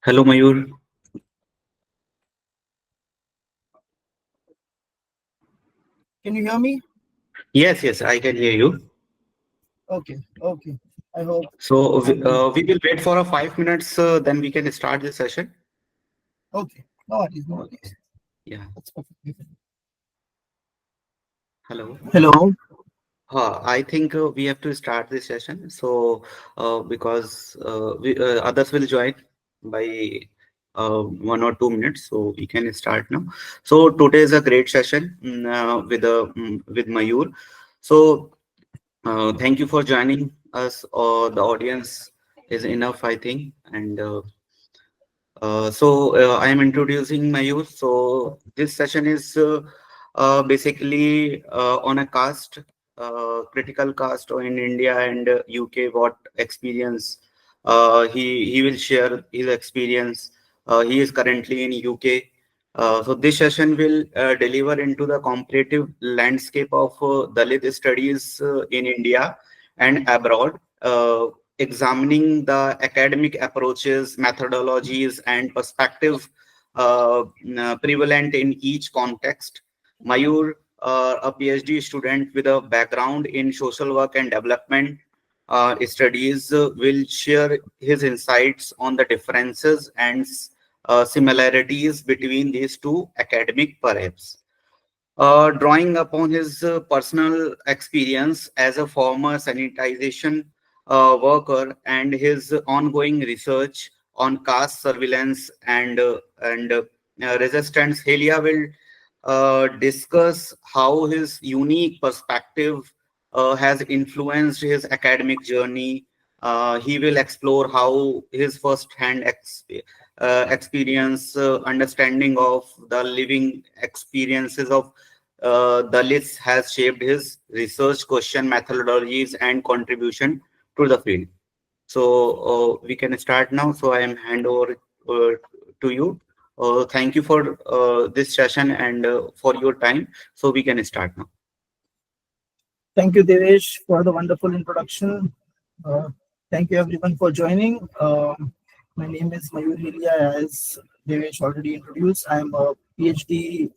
Hello, Mayur. Can you hear me? Yes, I can hear you. Okay. I hope So I'm we will wait for a 5 minutes, then we can start the session. okay. No worries, no Okay. worries. Yeah. That's perfectly fine. Hello. Hello. I think we have to start the session. So because others will join by 1 or 2 minutes, so we can start now. So today is a great session with Mayur. So thank you for joining us. The audience is enough, I think, and. I am introducing Mayur. So this session is basically on a caste, critical caste in India and UK. What experience he will share his experience. He is currently in UK. So this session will deliver into the comparative landscape of Dalit studies in India and abroad. Examining the academic approaches, methodologies, and perspective prevalent in each context. Mayur, a PhD student with a background in social work and development studies, will share his insights on the differences and similarities between these two academic paths. Drawing upon his personal experience as a former sanitization worker and his ongoing research on caste surveillance and resistance, Helia will discuss how his unique perspective has influenced his academic journey. He will explore how his first-hand experience, understanding of the living experiences of Dalits has shaped his research question methodologies and contribution to the field. So we can start now. So I am hand over to you. Thank you for this session and for your time. So we can start now. Thank you, Devesh, for the wonderful introduction. Uh, Thank you, everyone, for joining. My name is Mayur Helia, as Devesh already introduced. I'm a PhD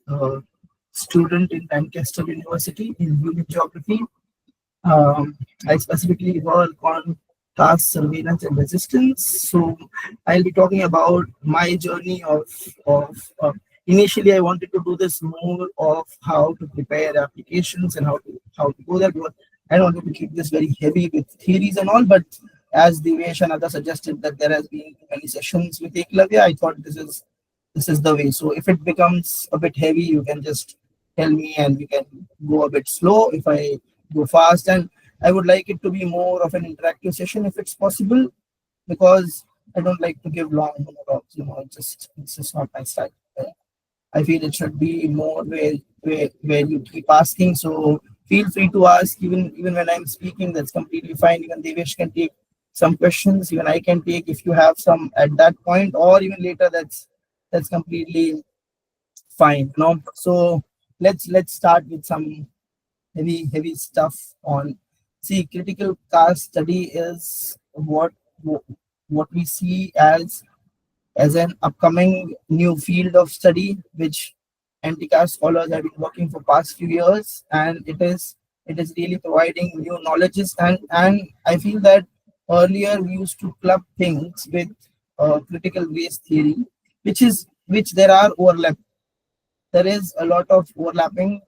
student in Lancaster University in human geography. I specifically work on task surveillance and resistance. So I'll be talking about my journey of initially I wanted to do this more of how to prepare applications and how to go there, because I don't want to keep this very heavy with theories and all. But as Devesh and others suggested that there has been many sessions with Eklavya, I thought this is the way. So if it becomes a bit heavy, you can just tell me and we can go a bit slow if I go fast. And I would like it to be more of an interactive session if it's possible, because I don't like to give long monologues. It's just not my style. I feel it should be more where you keep asking. So feel free to ask even when I'm speaking. That's completely fine. Even Devesh can take some questions. Even I can take if you have some at that point or even later. That's completely fine. No, so let's start with some heavy stuff on. See, critical caste study is what we see as an upcoming new field of study, which anti-caste scholars have been working for past few years, and it is really providing new knowledges. And I feel that earlier we used to club things with critical race theory, which there are overlap. There is a lot of overlapping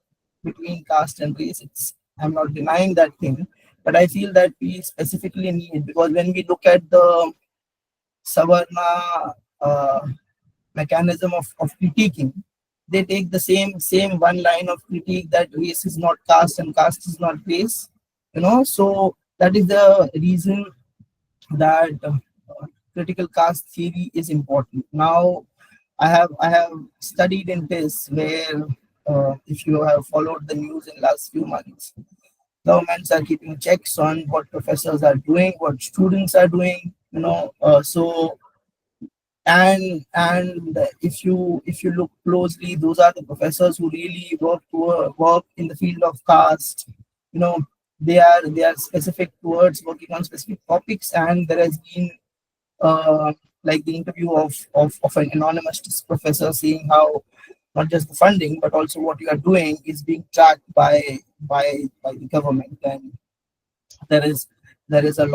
between caste and race. I'm not denying that thing, but I feel that we specifically need, because when we look at the Savarna mechanism of critiquing, they take the same one line of critique that race is not caste and caste is not race. So that is the reason that critical caste theory is important. Now, I have studied in this where if you have followed the news in last few months, governments are keeping checks on what professors are doing, what students are doing. So and if you look closely, those are the professors who really work in the field of caste. you know they are specific towards working on specific topics, and there has been uh, like the interview of an anonymous professor, seeing how not just the funding but also what you are doing is being tracked by the government. And there is a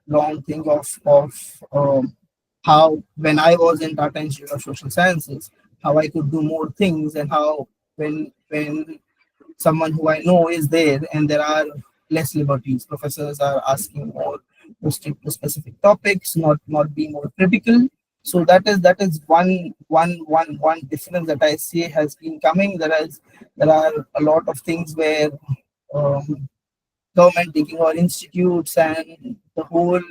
long thing of how when I was in Tata Institute of Social Sciences, how I could do more things, and how when someone who I know is there and there are less liberties, professors are asking more stick to specific topics, not being more critical. So that is one difference that I see has been coming. There are a lot of things where um, government taking our institutes and the whole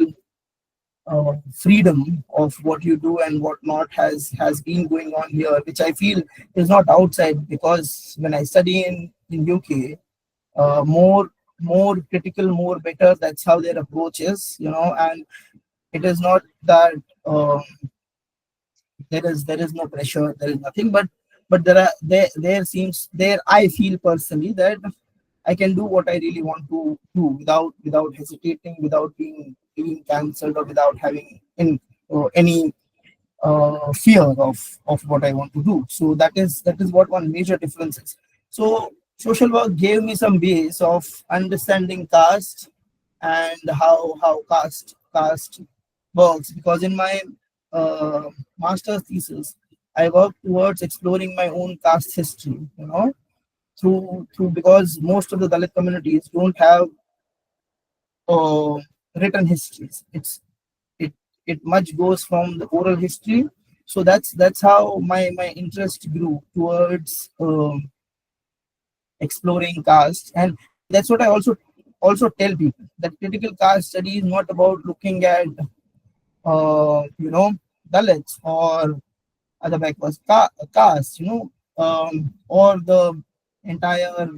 freedom of what you do and what not has been going on here, which I feel is not outside. Because when I study in UK, more critical, more better. That's how their approach is, and it is not that there is no pressure, there is nothing, but there seems there I feel personally that I can do what I really want to do without hesitating, without being cancelled, or without having any fear of what I want to do. So that is what one major difference is. So social work gave me some base of understanding caste and how caste works, because in my master's thesis I worked towards exploring my own caste history, through because most of the Dalit communities don't have uh, written histories. It much goes from the oral history. So that's how my interest grew towards exploring caste. And that's what I also tell people, that critical caste study is not about looking at Dalits or other backward caste, or the entire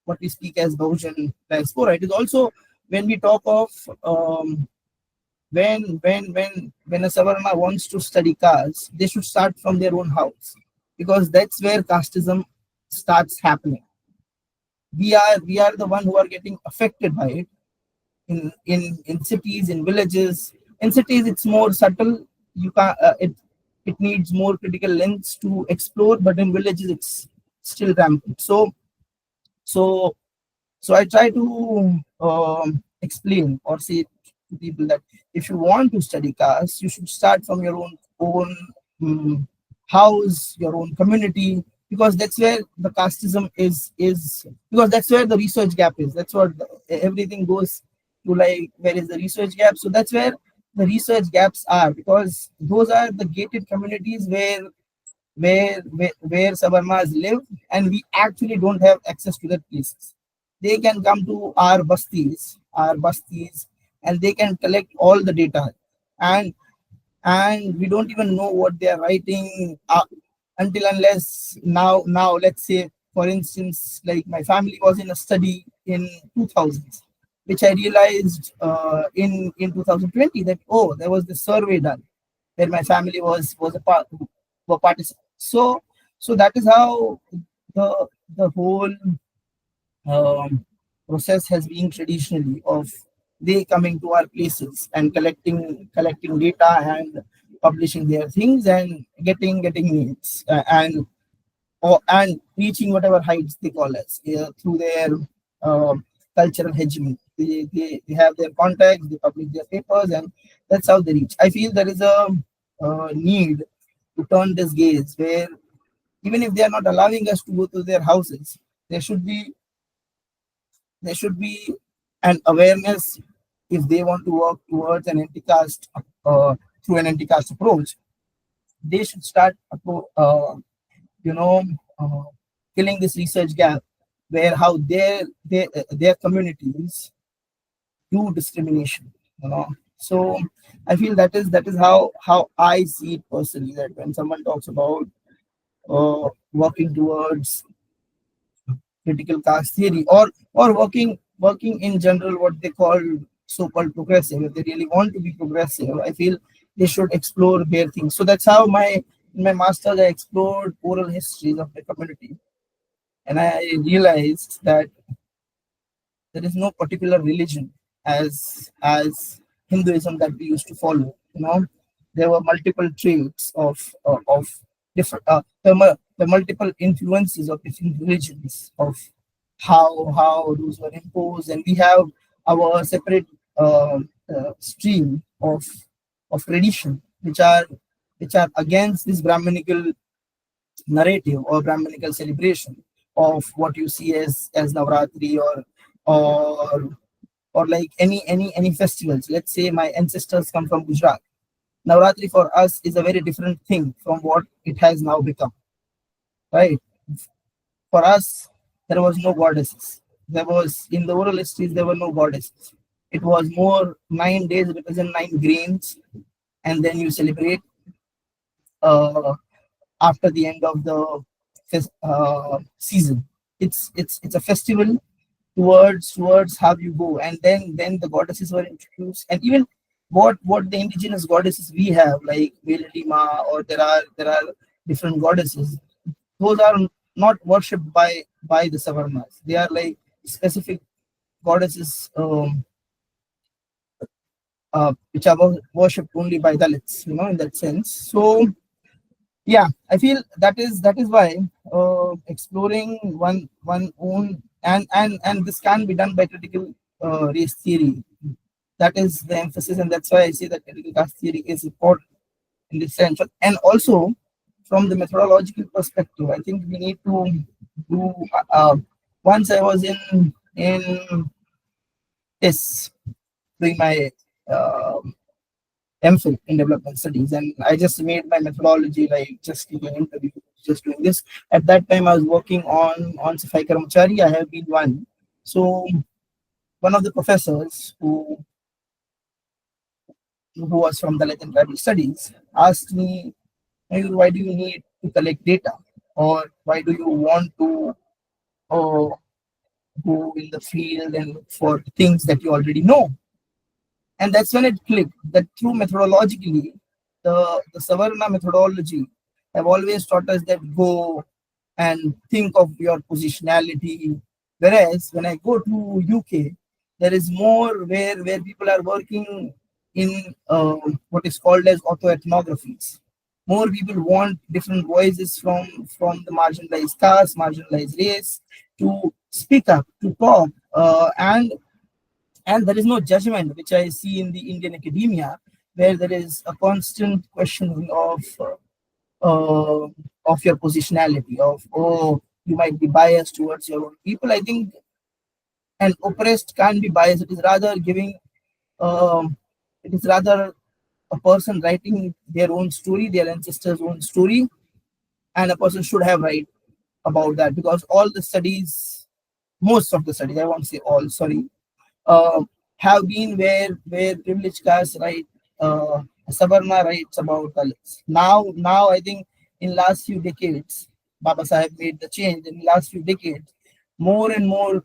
what we speak as Bahujan diaspora. It is also when we talk of when a Savarna wants to study caste, they should start from their own house, because that's where casteism starts happening. We are the one who are getting affected by it in cities, in villages. In cities, it's more subtle. You can it needs more critical lens to explore, but in villages, it's still rampant. So So I try to explain or say to people that if you want to study caste, you should start from your own house, your own community, because that's where the casteism is because that's where the research gap is. That's what everything goes to, like, where is the research gap? So that's where the research gaps are, because those are the gated communities where Savarnas live, and we actually don't have access to that places. They can come to our bastis, and they can collect all the data, and and we don't even know what they are writing, until unless now let's say, for instance, like my family was in a study in 2000s, which I realized in 2020, that oh, there was this survey done where my family was a part were participants. So that is how the whole process has been traditionally, of they coming to our places and collecting data and publishing their things and getting needs, and reaching whatever heights they call us, through their uh, cultural hegemony. They have their contacts, they publish their papers, and that's how they reach. I feel there is a need to turn this gaze, where even if they are not allowing us to go to their houses, there should be there should be an awareness. If they want to work towards an anti-caste, through an anti-caste approach, they should start you know uh, filling this research gap, where how their communities do discrimination. So I feel that is how I see it personally, that when someone talks about working towards critical caste theory, or working in general, what they call so-called progressive, if they really want to be progressive, I feel they should explore their things. So that's how in my master's I explored oral histories of the community, and I realized that there is no particular religion as Hinduism that we used to follow. there were multiple traits of different the multiple influences of different religions, of how those were imposed, and we have our separate stream of tradition which are against this Brahminical narrative or Brahminical celebration of what you see as Navratri or or like any festivals. Let's say my ancestors come from Gujarat. Navratri for us is a very different thing from what it has now become. Right? For us, there was no goddesses. There was in the oral histories there were no goddesses. It was more 9 days represent 9 grains, and then you celebrate uh, after the end of the season. It's a festival towards how you go, and then the goddesses were introduced, and even what the indigenous goddesses we have, like Velima, or there are different goddesses. Those are not worshipped by the Savarnas. They are like specific goddesses, which are worshipped only by Dalits, in that sense. So yeah, I feel that is why exploring one own, and this can be done by critical race theory. That is the emphasis, and that's why I say that critical caste theory is important in this sense. And also from the methodological perspective, I think we need to do. Once I was in this doing my uh, MPhil in development studies, and I just made my methodology like just giving interview, just doing this. At that time, I was working on Safai Karamachari. I have been one. So one of the professors who was from Dalit and Tribal Studies asked me, "Mayur, why do you need to collect data, or why do you want to uh, go in the field and look for things that you already know?" And that's when it clicked that through methodologically, the Savarna methodology have always taught us that go and think of your positionality. Whereas when I go to UK, there is more where people are working in what is called as autoethnographies. More people want different voices from the marginalized caste, marginalized race to speak up, to talk, and there is no judgment, which I see in the Indian academia, where there is a constant questioning uh, of your positionality, of, oh, you might be biased towards your own people. I think an oppressed can't be biased. Um, it is rather a person writing their own story, their ancestors' own story, and a person should have right about that, because all the studies, most of the studies, I won't say all, sorry, uh, have been where privileged castes write, Savarna writes about Dalits. Now I think in last few decades, Baba Sahib made the change. In last few decades, more and more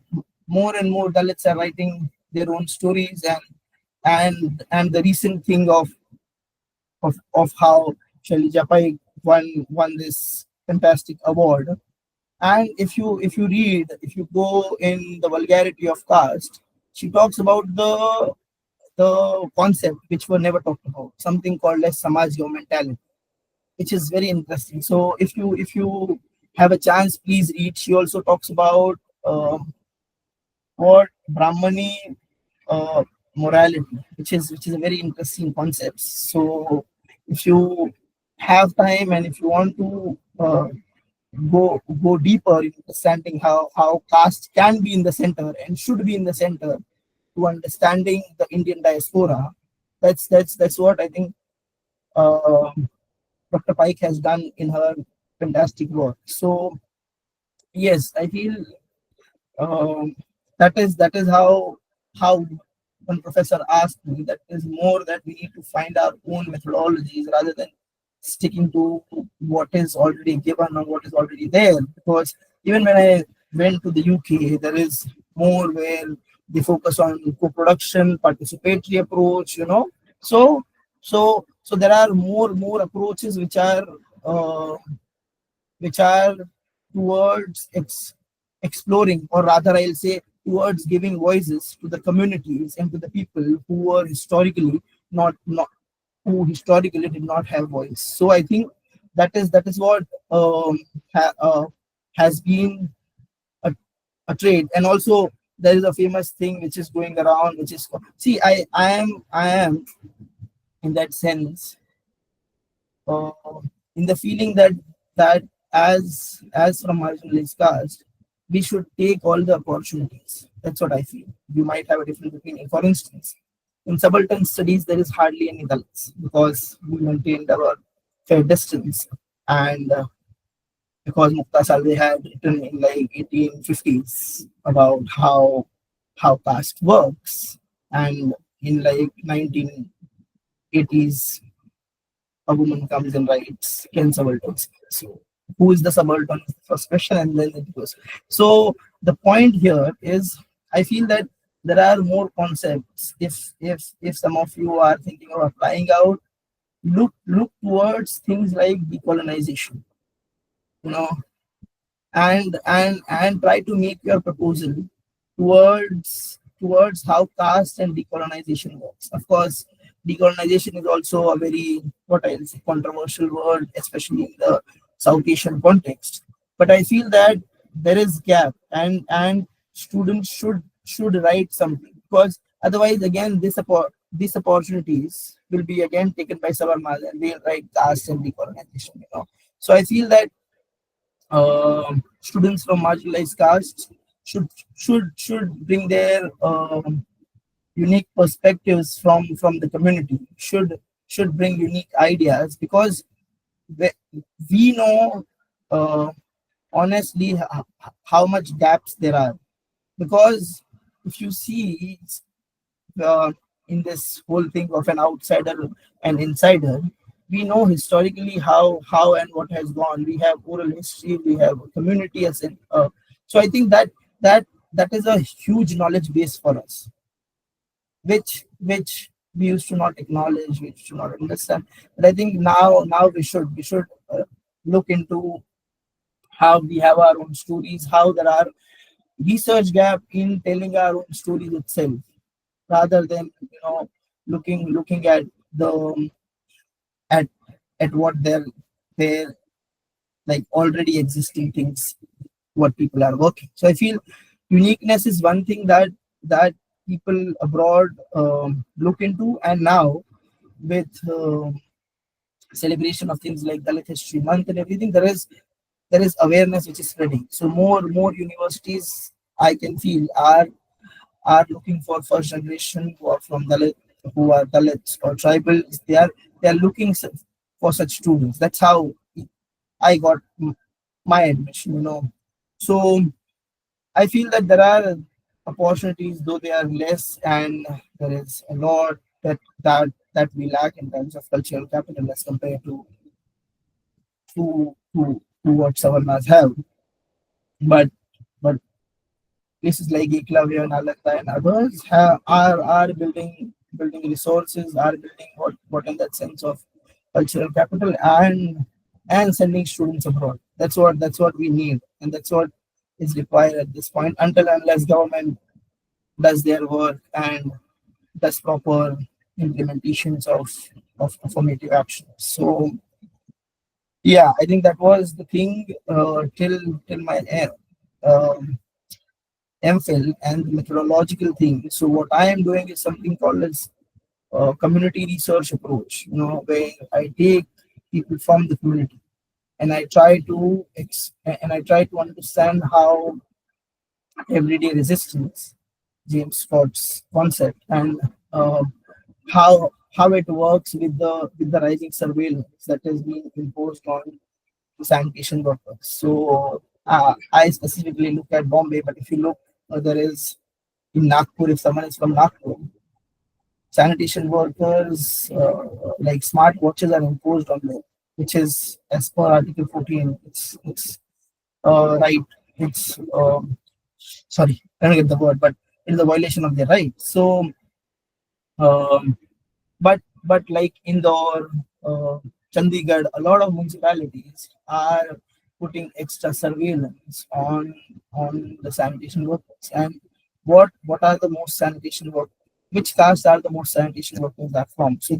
Dalits are writing their own stories, and the recent thing of how Shelly Japai won this fantastic award. And if you go in the vulgarity of caste, she talks about the concept which were never talked about, something called as Samaj mentality, which is very interesting. So if you have a chance, please read. She also talks about what Brahmani morality, which is a very interesting concept. So if you have time, and if you want to go deeper in understanding how caste can be in the center and should be in the center to understanding the Indian diaspora, that's what I think uh, Dr. Pike has done in her fantastic work. So yes, I feel um, that is how one professor asked me, that is more that we need to find our own methodologies rather than sticking to what is already given or what is already there. Because even when I went to the UK, there is more where they focus on co-production, participatory approach, So there are more approaches uh, which are towards exploring, or rather I'll say towards giving voices to the communities and to the people who were historically not who historically did not have voice. So I think that is what has been a, a trade. And also there is a famous thing which is going around, which is, see, I am in that sense, uh, in the feeling that as from marginalized caste, we should take all the opportunities. That's what I feel. You might have a different opinion. For instance, in subaltern studies, there is hardly any Dalits because we maintained our fair distance, and because Mukta Salve had written in like 1850s about how caste works, and in like 1980s a woman comes and writes can subalterns. So who is the subaltern? First question, and then it goes. So the point here is, I feel that there are more concepts. If some of you are thinking of applying out, look towards things like decolonization, you know, and try to make your proposal towards how caste and decolonization works. Of course, decolonization is also a very, what I'll say, controversial word, especially in the South Asian context. But I feel that there is gap, and students should write something, because otherwise, again, these opportunities will be again taken by Savarmas and they'll write caste and decolonization. So I feel that students from marginalized castes should bring their unique perspectives from the community, should bring unique ideas, because we we know uh, honestly how much gaps there are. Because if you see, uh, in this whole thing of an outsider and insider, we know historically how and what has gone. We have oral history, we have community as in, so I think that that is a huge knowledge base for us, which we used to not acknowledge, we used to not understand. But I think now we should look into how we have our own stories, how there are research gap in telling our own stories itself, rather than looking at the at at what they're like already existing things, what people are working. So I feel uniqueness is one thing that people abroad look into. And now with celebration of things like Dalit History Month and everything, there is awareness which is spreading. So more universities, I can feel, are looking for first generation who are from Dalit, who are Dalits or tribals. They are looking for such students. That's how I got my admission. So I feel that there are opportunities, though they are less, and there is a lot that we lack in terms of cultural capital as compared to what Savarnas have. But places like Eklavya and Alakta and others are building resources, are building what in that sense of cultural capital, and sending students abroad. That's what we need, and that's what is required at this point, until unless government does their work and does proper implementations of affirmative action. So yeah, I think that was the thing till my MPhil and the methodological thing. So what I am doing is something called as community research approach. Where I take people from the community and I try to understand how everyday resistance, James Scott's concept, and uh, how it works with the rising surveillance that is being imposed on sanitation workers. So I specifically look at Bombay, but if you look, there is in Nagpur, if someone is from Nagpur, sanitation workers, like smart watches are imposed on them, which is as per Article 14. It's right. It's sorry, I don't get the word, but it is a violation of their rights. So um, but like Indore, Chandigarh, a lot of municipalities are putting extra surveillance on the sanitation workers. And what are the most sanitation workers? Which castes are the most sanitation workers are from? So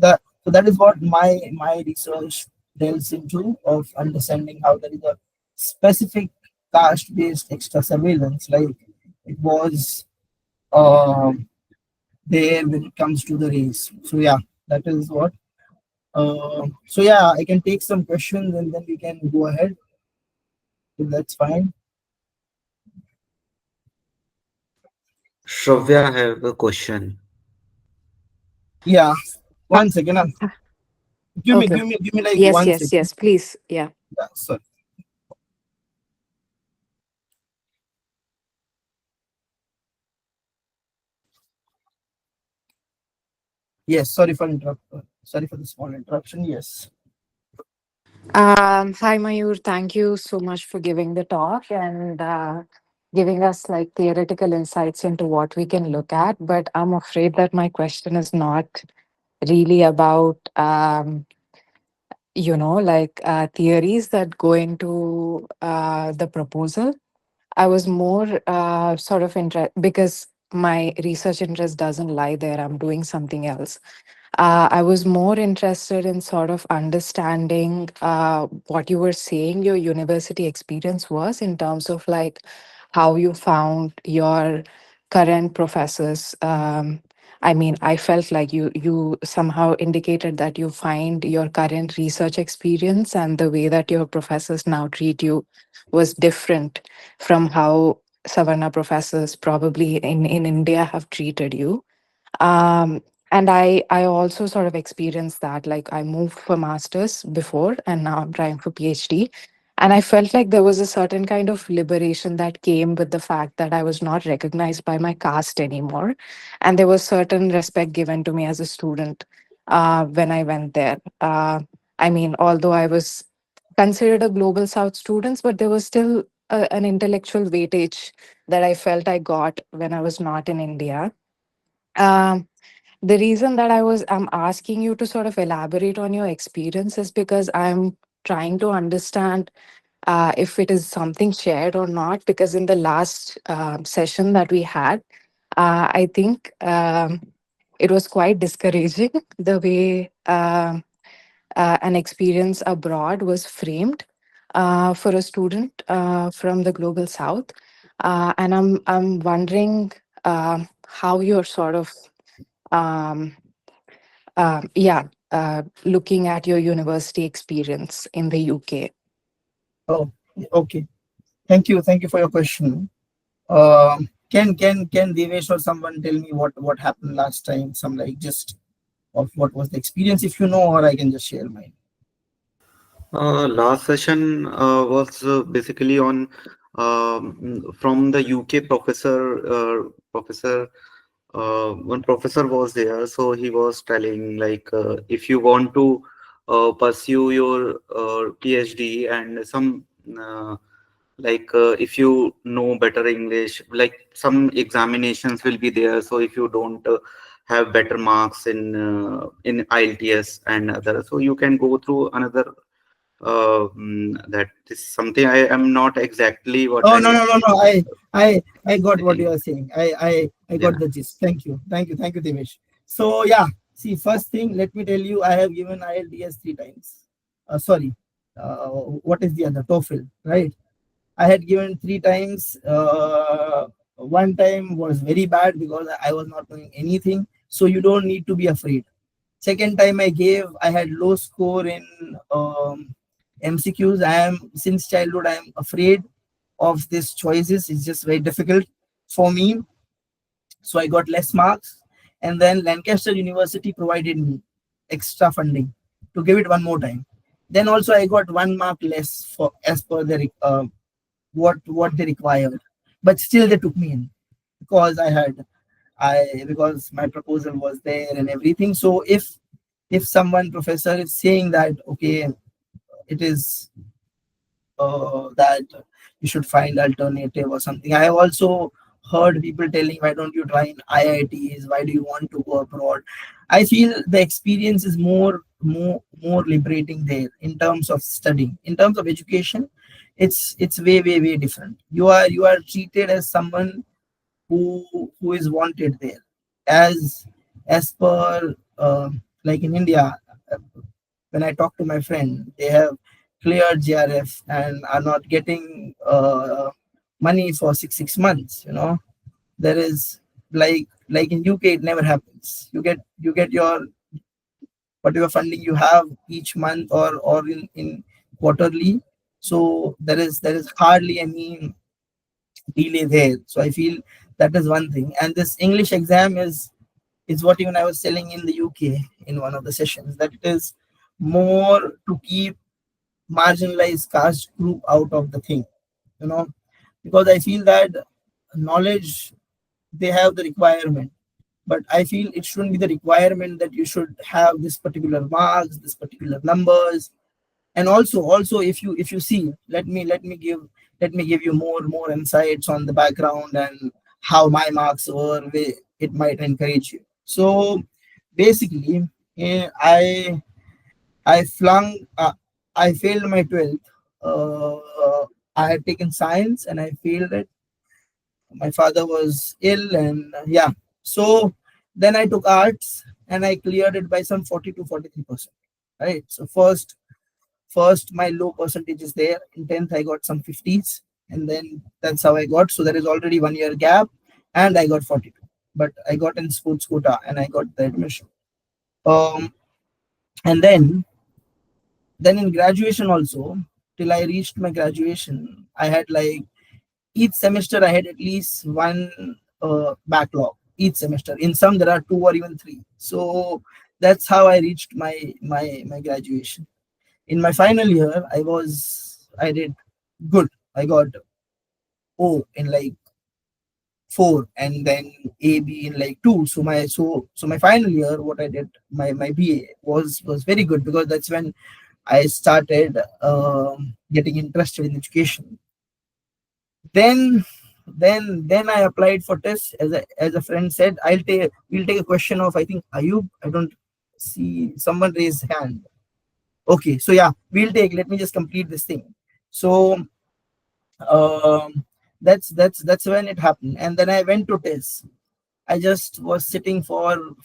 So that is what my research delves into, of understanding how there is a specific caste-based extra surveillance, like it was um there when it comes to the race. So yeah, that is what. So yeah, I can take some questions and then we can go ahead, if that's fine. Shravya, I have a question. Yeah, Uh, 1 second. uh, Give me, okay. give me like Yes, one yes, second. yes. Please. Yeah. Yeah, sorry. Yes, sorry for interrupt. Sorry for the small interruption. Yes. Hi, Mayur. Thank you so much for giving the talk and giving us like theoretical insights into what we can look at. But I'm afraid that my question is not really about, like theories that go into the proposal. I was more sort of interested because my research interest doesn't lie there. I'm doing something else. I was more interested in sort of understanding what you were saying your university experience was in terms of like how you found your current professors. I mean, I felt like you somehow indicated that you find your current research experience and the way that your professors now treat you was different from how Savarna professors probably in India have treated you. um, and I also sort of experienced that. Like I moved for masters before, and now I'm trying for PhD. And I felt like there was a certain kind of liberation that came with the fact that I was not recognized by my caste anymore, and there was certain respect given to me as a student when I went there. I mean, although I was considered a global South student, but there was still an intellectual weightage that I felt I got when I was not in India. Um, the reason that I'm asking you to sort of elaborate on your experience is because I'm trying to understand if it is something shared or not. Because in the last session that we had, I think it was quite discouraging the way an experience abroad was framed for a student from the global south. And I'm wondering how you're sort of um, yeah, looking at your university experience in the UK. Oh, okay. Thank you for your question. Can Devesh or someone tell me what happened last time? Some like just of what was the experience, if you know, or I can just share mine. Last session was basically on from the UK professor. One professor was there, so he was telling like if you want to pursue your PhD and some if you know better English, like some examinations will be there. So if you don't have better marks in IELTS and other, so you can go through another that is something I am not exactly what Oh, no, I no, no, no. I got what you saying. are saying. I got Yeah. the gist. Thank you, Devesh. So yeah, see, first thing, let me tell you, I have given IELTS 3 times. Sorry, what is the other? TOEFL, right? I had given 3 times. One time was very bad because I was not doing anything. So you don't need to be afraid. Second time I gave, I had low score in MCQs. I am since childhood. I am afraid of these choices. It's just very difficult for me. So I got less marks, and then Lancaster University provided me extra funding to give it one more time. Then also I got 1 mark less for as per the what they required, but still they took me in because I because my proposal was there and everything. So if someone professor is saying that okay, it is that you should find alternative or something. I have also heard people telling, why don't you try in IITs? Why do you want to go abroad? I feel the experience is more liberating there in terms of studying. In terms of education, it's way different. You are treated as someone who is wanted there, as per like in India. when I talk to my friend, they have cleared GRF and are not getting money for six months. There is, like in UK, it never happens. You get your whatever funding you have each month, or in quarterly. So there is hardly any delay there. So I feel that is one thing. And this English exam is what even I was telling in the UK in one of the sessions, that it is more to keep marginalized caste group out of the thing, you know, because I feel that knowledge, they have the requirement, but I feel it shouldn't be the requirement that you should have this particular marks, this particular numbers. And also, if you see, let me give you more insights on the background and how my marks were. It might encourage you. So basically, I flung I failed my 12th. I had taken science and I failed it. My father was ill, and yeah. So then I took arts and I cleared it by some 40 to 43%. Right. So first my low percentage is there. In 10th I got some 50s, and then that's how I got. So there is already 1 year gap, and I got 42. But I got in sports quota and I got the admission. Um and then in graduation also, till I reached my graduation, I had like each semester I had at least one backlog each semester. In some there are two or even three. So that's how I reached my graduation. In my final year, I did good. I got O in like four, and then A B in like two. So my final year, what I did, my BA was very good, because that's when I started getting interested in education. Then I applied for tests. As a friend said, we'll take a question of, I think, Ayub. I don't see someone raise hand. Okay, so yeah, let me just complete this thing. So that's when it happened, and then I went to test. I just was sitting for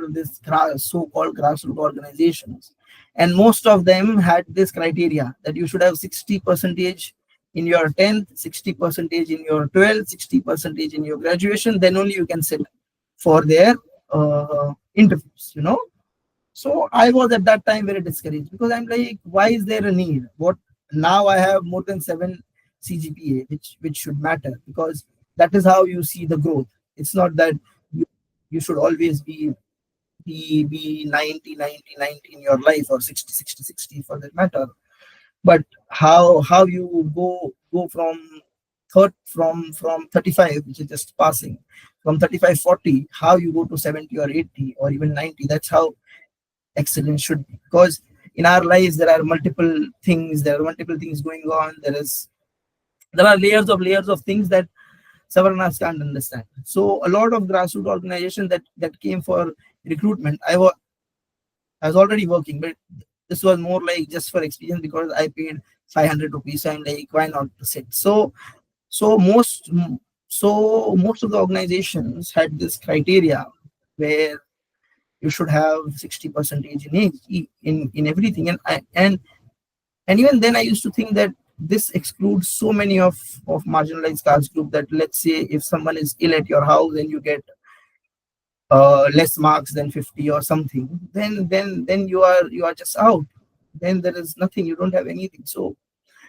this so-called grassroots organizations, and most of them had this criteria that you should have 60 percentage in your 10th, 60 percentage in your 12th, 60 percentage in your graduation. Then only you can sit for their interviews. So I was at that time very discouraged, because I'm like, why is there a need? What now? I have more than 7 CGPA, which should matter, because that is how you see the growth. It's not that you, you should always be 90, 90, 90 in your life, or 60, 60, 60 for that matter. But how you go from 35, which is just passing, from 35 40, how you go to 70 or 80 or even 90. That's how excellence should be, because in our lives there are multiple things going on. There are layers of things that Savarnas can't understand. So a lot of grassroots organizations that came for recruitment, I was already working, but this was more like just for experience, because I paid 500 rupees. So I'm like, why not to sit? So most of the organizations had this criteria where you should have 60 percentage in in everything. And even then I used to think that this excludes so many of marginalized caste group, that let's say if someone is ill at your house and you get less marks than 50 or something, then you are just out. Then there is nothing, you don't have anything. So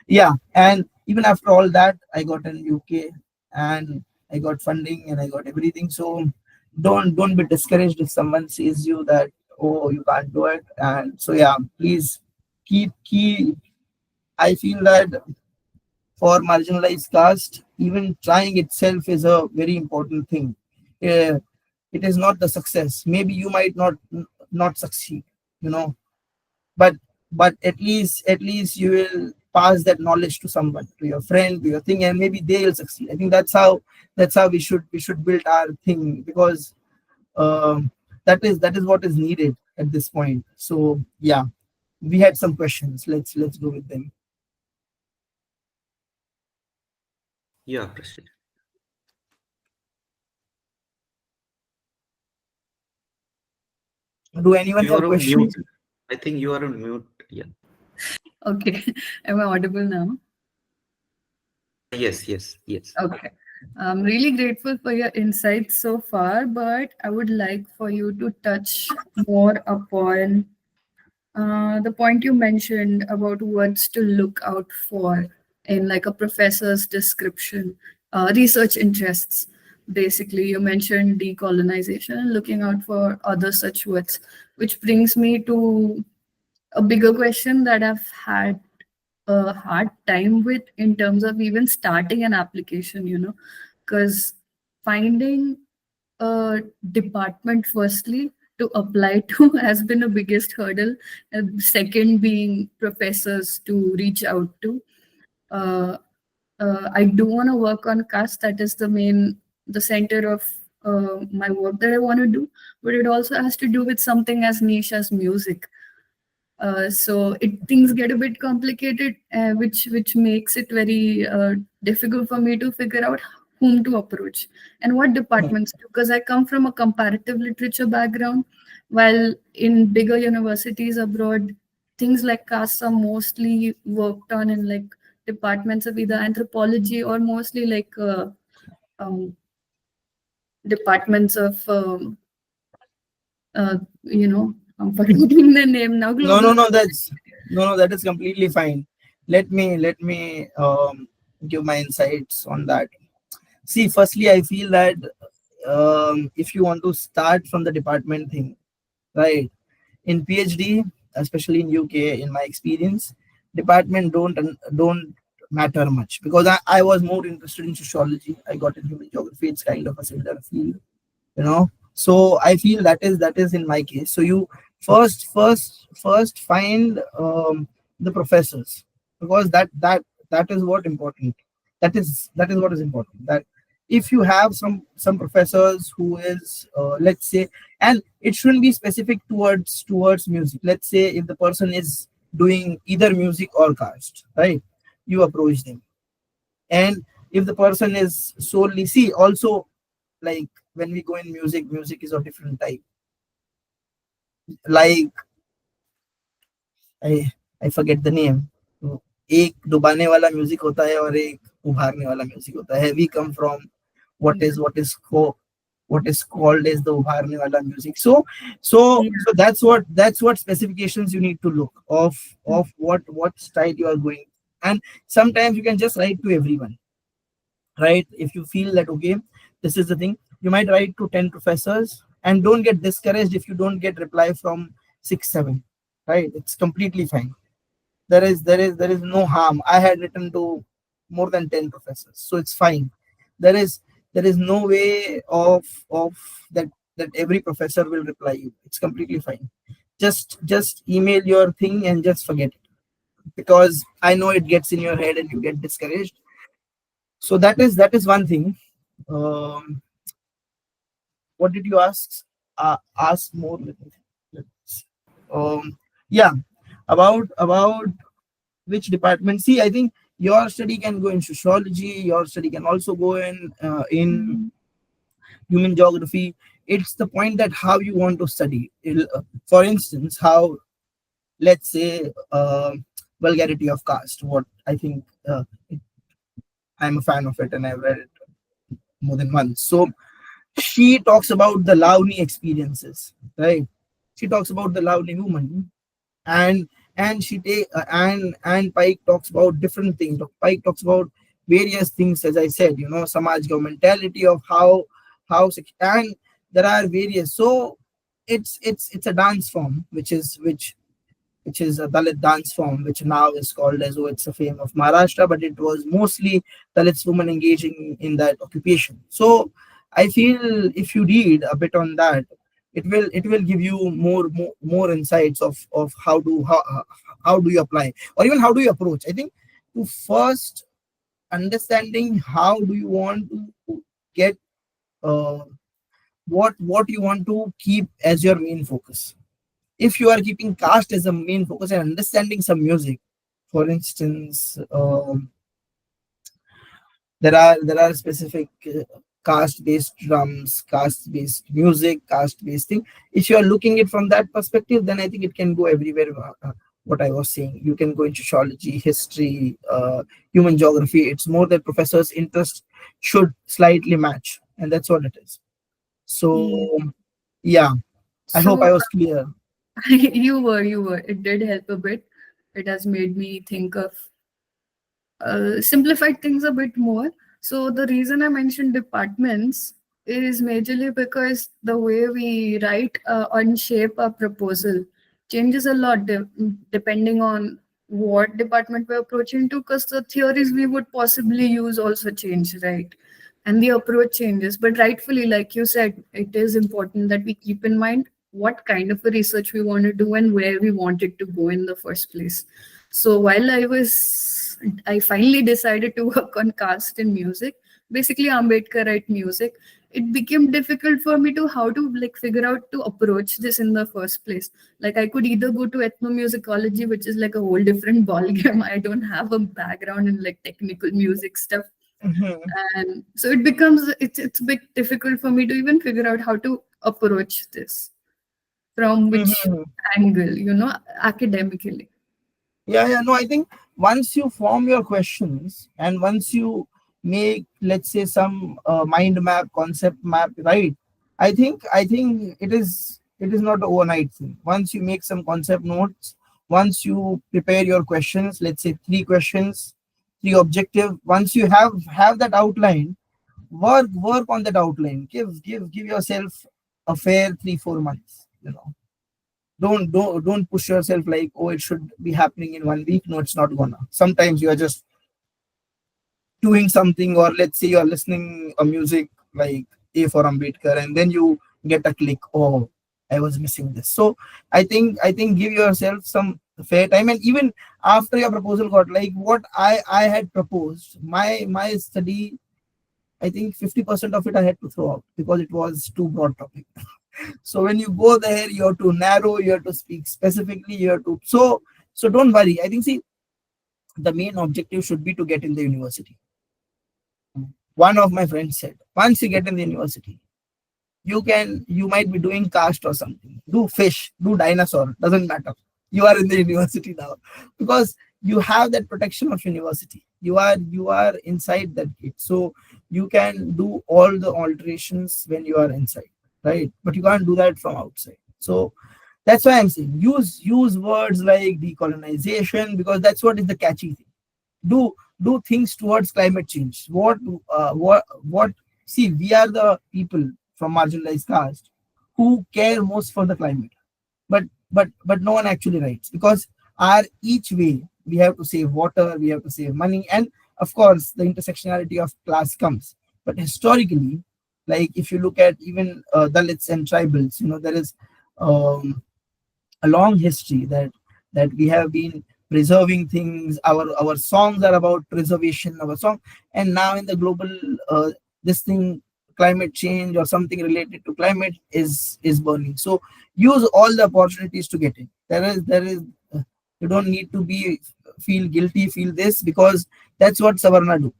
yeah. And even after all that, I got in UK, and I got funding and I got everything. So don't be discouraged if someone says you that, oh, you can't do it. And so yeah, please keep I feel that for marginalized caste, even trying itself is a very important thing. Uh, it is not the success. Maybe you might not succeed, you know, but at least you will pass that knowledge to someone, to your friend, to your thing, and maybe they'll succeed. I think that's how we should build our thing, because that is what is needed at this point. So yeah, we had some questions. Let's go with them. Yeah, proceed. Do anyone have You're on mute. questions? I think you are on mute. Yeah. Okay. Am I audible now? Yes, yes, yes. Okay. I'm really grateful for your insights so far, but I would like for you to touch more upon the point you mentioned about words to look out for in like a professor's description, research interests. Basically, you mentioned decolonization and looking out for other such words, which brings me to a bigger question that I've had a hard time with in terms of even starting an application, because finding a department firstly to apply to has been the biggest hurdle, and second being professors to reach out to. uh, I do want to work on caste. That is the center of my work that I want to do, but it also has to do with something as niche as music. So things get a bit complicated, which makes it very difficult for me to figure out whom to approach and what departments to. Because I come from a comparative literature background, while in bigger universities abroad, things like castes are mostly worked on in like departments of either anthropology or mostly like um, departments of I'm forgetting the name now. No, Global. no, no. That is completely fine. Let me give my insights on that. See, firstly, I feel that if you want to start from the department thing, right? In PhD, especially in UK, in my experience, department don't matter much, because I was more interested in sociology. I got in human geography. It's kind of a similar field, so I feel that is in my case. So you first find the professors, because that is what important. That is what is important. That if you have some professors who is, let's say, and it shouldn't be specific towards music. Let's say if the person is doing either music or caste, right? You approach them. And if the person is solely, see, also, like, when we go in music is of different type. Like, I I forget the name. तो एक डुबाने वाला music होता है और एक उभारने वाला music होता है. We come from what is called as the उभारने वाला music. So that's what specifications you need to look of what style you are going. And sometimes you can just write to everyone, right? If you feel that, okay, this is the thing, you might write to 10 professors, and don't get discouraged if you don't get reply from 6 7, right? It's completely fine. There is no harm. I had written to more than 10 professors, so it's fine. There is no way of that every professor will reply you. It's completely fine. Just email your thing and just forget it, because I know it gets in your head and you get discouraged. So that is one thing. um what did you ask? Ask more. Let's- yeah, about which department. See, I think your study can go in sociology, your study can also go in Mhm. human geography. It's the point that how you want to study. For instance, how, let's say, vulgarity of caste, what I think, I'm a fan of it and I've read it more than once. So she talks about the Lavani experiences, right? She talks about the Lavani woman, and she take and Pike talks about different things. Pike talks about various things, as I said, Samaj mentality of and there are various. So it's a dance form, which is a Dalit dance form, which now is called as, oh, it's a fame of Maharashtra, but it was mostly Dalits women engaging in that occupation. So I feel if you read a bit on that, it will give you more insights of how do you apply, or even how do you approach. I think to first understanding how do you want to get, uh, what you want to keep as your main focus. If you are keeping caste as a main focus and understanding some music, for instance, there are specific caste-based drums, caste-based music, caste-based thing. If you are looking it from that perspective, then I think it can go everywhere. What I was saying, you can go in sociology, history, human geography. It's more that professors' interest should slightly match, and that's what it is. Mm. So, yeah, I hope I So was clear. you were. It did help a bit. It has made me think of simplified things a bit more. So the reason I mentioned departments is majorly because the way we write and shape a proposal changes a lot depending on what department we're approaching to, because the theories we would possibly use also change, right? And the approach changes. But rightfully, like you said, it is important that we keep in mind what kind of a research we want to do and where we want it to go in the first place. So while I finally decided to work on caste in music, basically Ambedkarite music. It became difficult for me to how to like figure out to approach this in the first place. Like I could either go to ethnomusicology, which is like a whole different ball game. I don't have a background in like technical music stuff, Mhm, and so it becomes it's a bit difficult for me to even figure out how to approach this from which mhm. angle, academically. Yeah. No, I think once you form your questions and once you make, let's say, some mind map, concept map, right? I think it is not an overnight thing. Once you make some concept notes, once you prepare your questions, let's say three questions, three objective. Once you have that outline, work on that outline. Give yourself a fair 3 4 months. Don't push yourself like, oh, it should be happening in 1 week. No, it's not gonna. Sometimes you are just doing something, or let's say you are listening a music like A for Ambedkar, and then you get a click, oh, I was missing this. So I think give yourself some fair time. And even after your proposal got, like what I had proposed, my study, I think 50% of it I had to throw out because it was too broad topic. So when you go there, you have to narrow, you have to speak specifically, you have to, so don't worry. I think, see, the main objective should be to get in the university. One of my friends said, once you get in the university, you might be doing cast or something. Do fish, do dinosaur, doesn't matter. You are in the university now. Because you have that protection of university. You are inside that gate. So you can do all the alterations when you are inside, right? But you can't do that from outside. So that's why I'm saying use words like decolonization, because that's what is the catchy thing. Do things towards climate change. What See, we are the people from marginalized caste who care most for the climate, but no one actually writes, because our each way we have to save water, we have to save money, and of course the intersectionality of class comes. But historically, like if you look at even Dalits and tribals, there is um, a long history that we have been preserving things. Our songs are about preservation, our song. And now in the global this thing, climate change or something related to climate is burning. So use all the opportunities to get in. There is uh, you don't need to be feel guilty, feel this, because that's what Savarna do.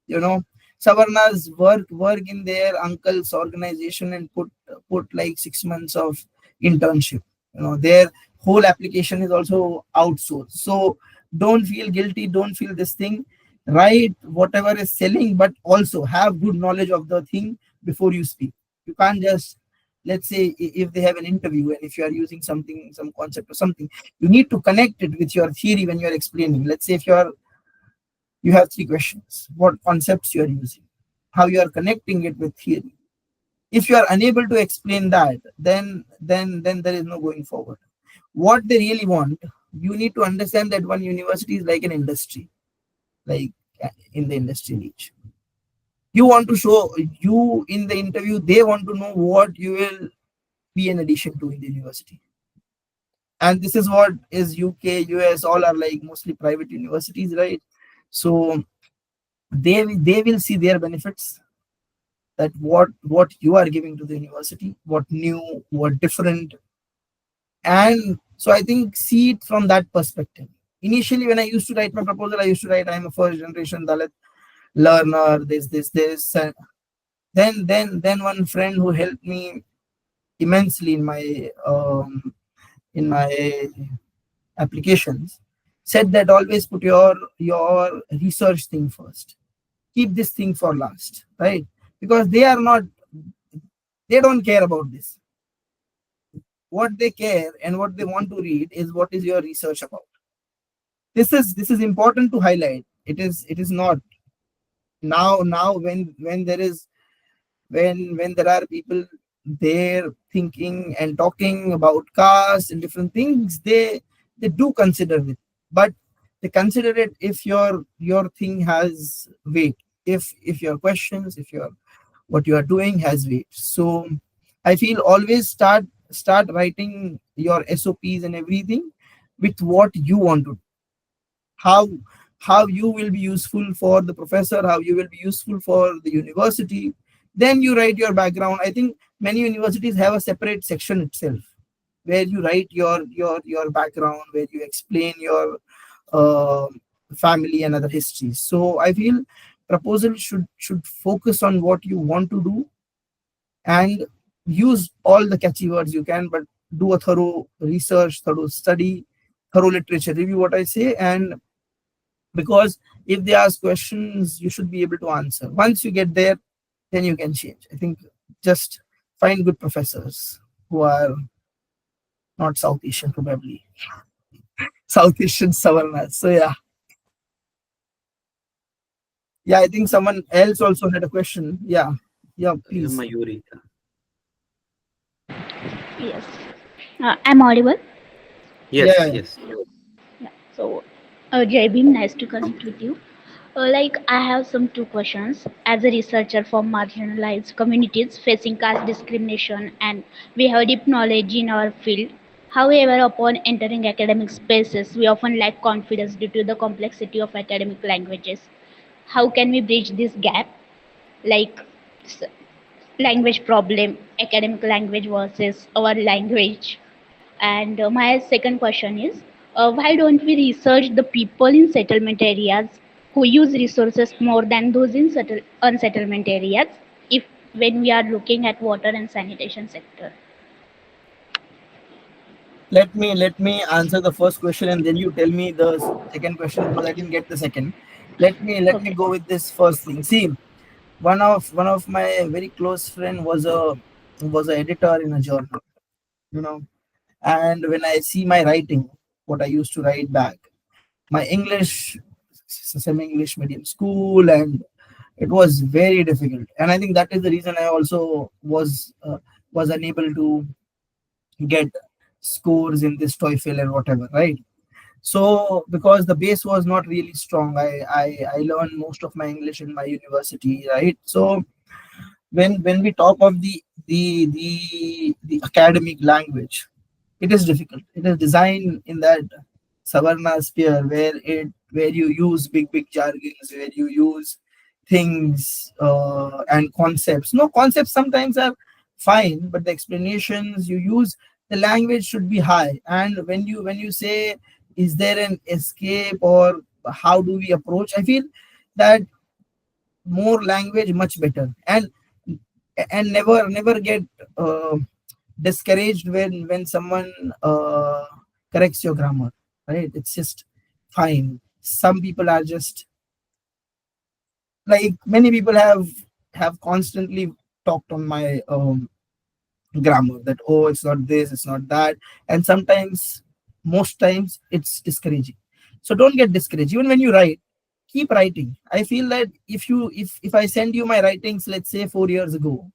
you know Savarnas work in their uncle's organization and put like 6 months of internship. Their whole application is also outsourced. So don't feel guilty, don't feel this thing. Write whatever is selling, but also have good knowledge of the thing before you speak. You can't just, let's say, if they have an interview and if you are using something, some concept or something, you need to connect it with your theory when you are explaining. Let's say if you have three questions: what concepts you are using, how you are connecting it with theory. If you are unable to explain that, then there is no going forward. What they really want, you need to understand that one university is like an industry, like in the industry niche. You want to show, you in the interview, they want to know what you will be an addition to in the university. And this is what is UK, US, all are like mostly private universities, right? So they will see their benefits, that what you are giving to the university, what new, what different. And so I think see it from that perspective. Initially, when I used to write my proposal, I used to write, I'm a first generation Dalit learner, this. Then one friend who helped me immensely in my applications said that always put your research thing first. Keep this thing for last, right? Because they don't care about this. What they care and what they want to read is what is your research about. This is important to highlight. It is not now when there is when there are people there thinking and talking about caste and different things, they do consider it, but they consider it if your thing has weight, if your questions, if your what you are doing has weight. So I feel always start writing your SOPs and everything with what you want to, how how you will be useful for the professor, how you will be useful for the university. Then you write your background. I think many universities have a separate section itself where you write your background, where you explain your uh, family and other histories. So I feel proposal should focus on what you want to do and use all the catchy words you can, but do a thorough research, thorough study, thorough literature review, what I say. And because if they ask questions, you should be able to answer. Once you get there, then you can change. I think just find good professors who are not South Asian, probably South Asian Savarnas. So yeah, I think someone else also had a question. Yeah, please. Mayuri. Yes. I'm audible. Yes, Yeah. yes. Yeah. So, Jai Bhim, nice to connect with you. Like, I have some two questions. As a researcher for marginalized communities facing caste discrimination, and we have deep knowledge in our field. However, upon entering academic spaces, we often lack confidence due to the complexity of academic languages. How can we bridge this gap? Like, s- language problem, academic language versus our language. And my second question is, why don't we research the people in settlement areas who use resources more than those in unsettlement areas? If when we are looking at water and sanitation sector. Let me answer the first question and then you tell me the second question because I didn't get the second. Let me Okay. go with this first thing. See, one of my very close friend was a editor in a journal, you know. And when I see my writing, what I used to write back, my English, semi-English medium school, and it was very difficult. And I think that is the reason I also was unable to get scores in this TOEFL and whatever, right? So because the base was not really strong, I learned most of my English in my university, right? So when we talk of the academic language, it is difficult. It is designed in that Savarna sphere where you use big jargons, where you use things and concepts. No, concepts sometimes are fine, but the explanations you use, the language should be high. And when you say, is there an escape or how do we approach? I feel that more language much better. And never get uh, discouraged when someone corrects your grammar, right? It's just fine. Some people are just like many people have constantly talked on my grammar that, oh, it's not this, it's not that. And sometimes, most times, it's discouraging. So don't get discouraged. Even when you write, keep writing. I feel that if I send you my writings, let's say 4 years ago,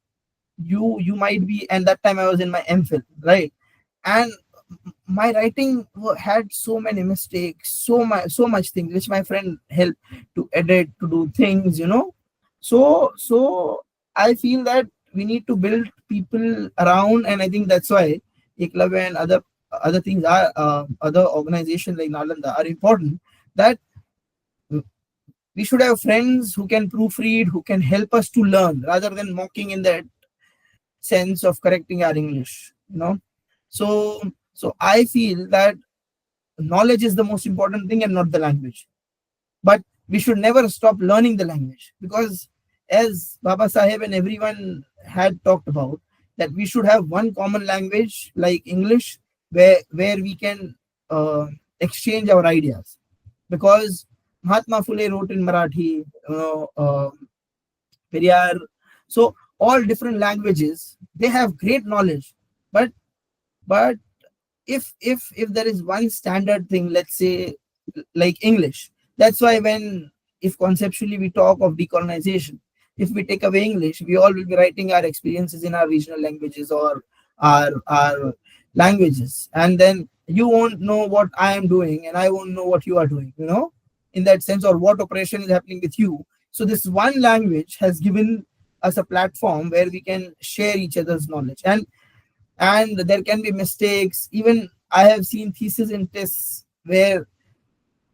you might be, and that time I was in my MPhil, right? And my writing had so many mistakes, so much things which my friend helped to edit, to do things, so I feel that we need to build people around. And I think that's why Eklavya and other things are other organizations like Nalanda are important, that we should have friends who can proofread, who can help us to learn rather than mocking in that sense of correcting our English. So I feel that knowledge is the most important thing and not the language. But we should never stop learning the language, because as Baba Saheb and everyone had talked about, that we should have one common language like English, where we can exchange our ideas, because Mahatma Phule wrote in Marathi, Periyar. So all different languages, they have great knowledge, but but if there is one standard thing, let's say like English, that's why when, if conceptually we talk of decolonization, if we take away English, we all will be writing our experiences in our regional languages or our languages, and then you won't know what I am doing and I won't know what you are doing, in that sense, or what operation is happening with you. So this one language has given us a platform where we can share each other's knowledge, and there can be mistakes. Even I have seen thesis and tests where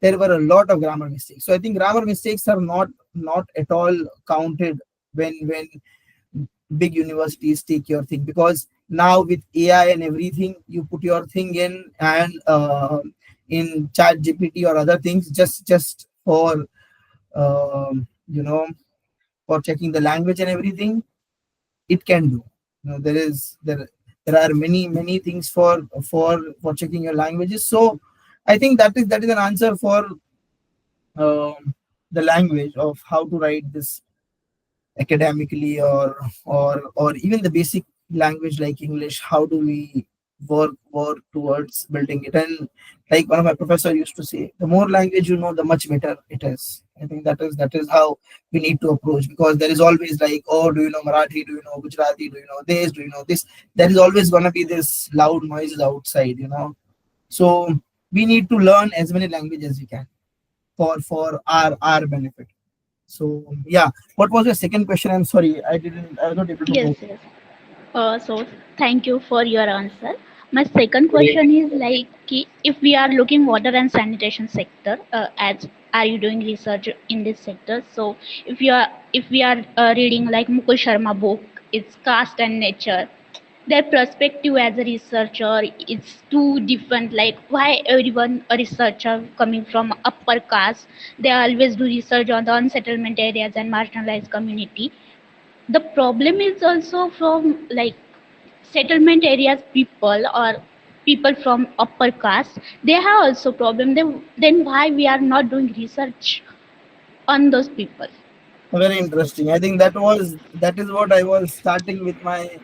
there were a lot of grammar mistakes. So I think grammar mistakes are not at all counted when big universities take your thing, because now with AI and everything, you put your thing in, and in chat GPT or other things, just for for checking the language and everything, it can do. There are many things for checking your languages. So I think that is an answer for the language of how to write this academically, or even the basic language like English. How do we work towards building it? And like one of my professor used to say, the more language you know, the much better it is. I think that is how we need to approach, because there is always like, oh, do you know Marathi, do you know Gujarati, do you know this, do you know this? There is always going to be this loud noises outside. So we need to learn as many languages as we can for our benefit. So yeah, what was your second question? I'm sorry, I was not able to Yes, go. yes. So thank you for your answer. My second Great. question is like, if we are looking water and sanitation sector, as are you doing research in this sector? So if we are reading like Mukul Sharma book, it's caste and nature. Their perspective as a researcher is too different. Like why everyone a researcher coming from upper caste, they always do research on the unsettlement areas and marginalized community. The problem is also from like settlement areas people or people from upper caste, they have also problem. Then why we are not doing research on those people? Very interesting. I think that is what I was starting with my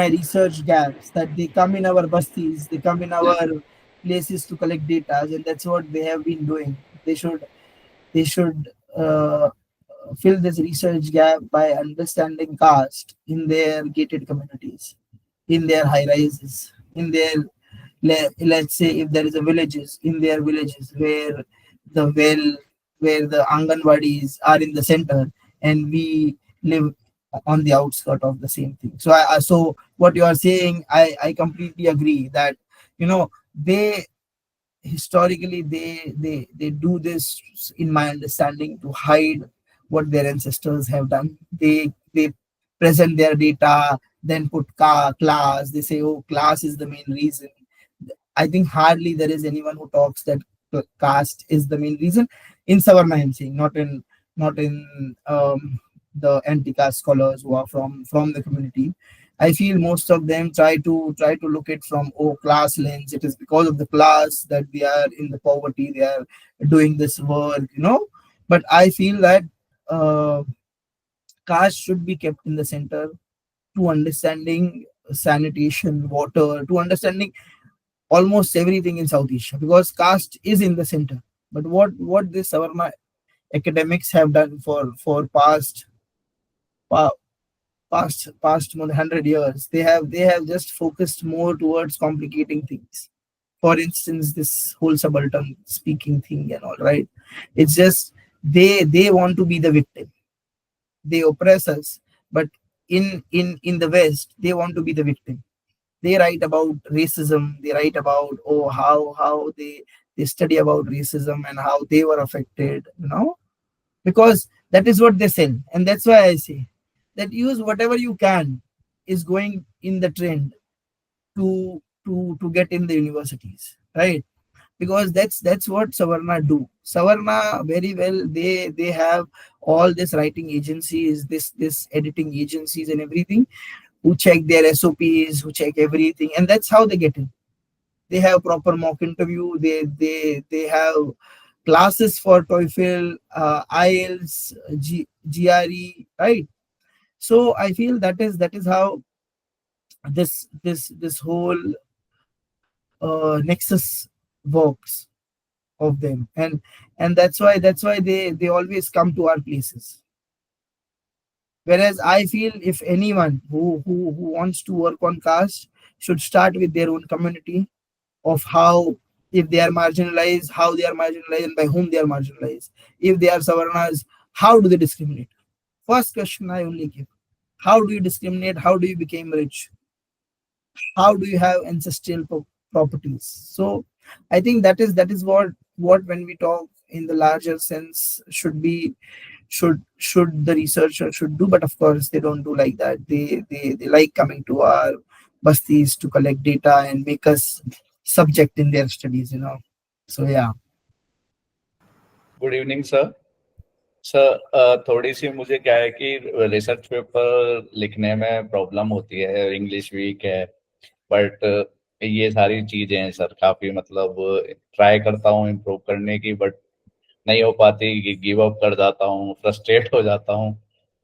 research gaps, that they come in our bastis, they come in our places to collect data, and that's what they have been doing. They should uh, fill this research gap by understanding caste in their gated communities, in their high rises, in their, let's say, if there is a villages, in their villages, where the well, where the anganwadis are in the center, and we live on the outskirt of the same thing. So so what you are saying, I completely agree that, they historically, they do this, in my understanding, to hide what their ancestors have done. They present their data, then put class. They say, oh, class is the main reason. I think hardly there is anyone who talks that caste is the main reason. In Savarna, I'm saying, not in the anti-caste scholars who are from the community. I feel most of them try to look it from, oh, class lens. It is because of the class that they are in the poverty. They are doing this work. But I feel that uh, caste should be kept in the center, to understanding sanitation, water, to understanding almost everything in South Asia, because caste is in the center. But what this our academics have done for pa- past more than 100 years, they have just focused more towards complicating things. For instance, this whole subaltern speaking thing and all, right? It's just they want to be the victim. They oppress us, but in the West, they want to be the victim. They write about racism. They write about, oh, how they study about racism and how they were affected, because that is what they sell. And that's why I say that use whatever you can is going in the trend to get in the universities, right? because that's what Savarna do. Savarna very well, they have all this writing agencies, this editing agencies and everything, who check their SOPs, who check everything, and that's how they get in. They have proper mock interview. They have classes for TOEFL, IELTS, GRE, right? So I feel that is how this whole nexus works of them, and that's why they always come to our places. Whereas I feel if anyone who wants to work on caste should start with their own community, of how, if they are marginalized, how they are marginalized and by whom they are marginalized. If they are Savarnas, how do they discriminate? First question I only give. How do you discriminate? How do you become rich? How do you have ancestral properties? So I think that is what when we talk in the larger sense should be, should the researcher should do. But of course they don't do like that. They like coming to our bastis to collect data and make us subject in their studies, so yeah. Good evening sir. Sir थोड़ी सी मुझे क्या है कि research paper लिखने में problem होती है, English weak है, बट ये सारी चीजें हैं सर. काफी मतलब ट्राई करता हूँ इम्प्रूव करने की, बट नहीं हो पाती. गिव अप कर जाता हूँ, फ्रस्ट्रेट हो जाता हूँ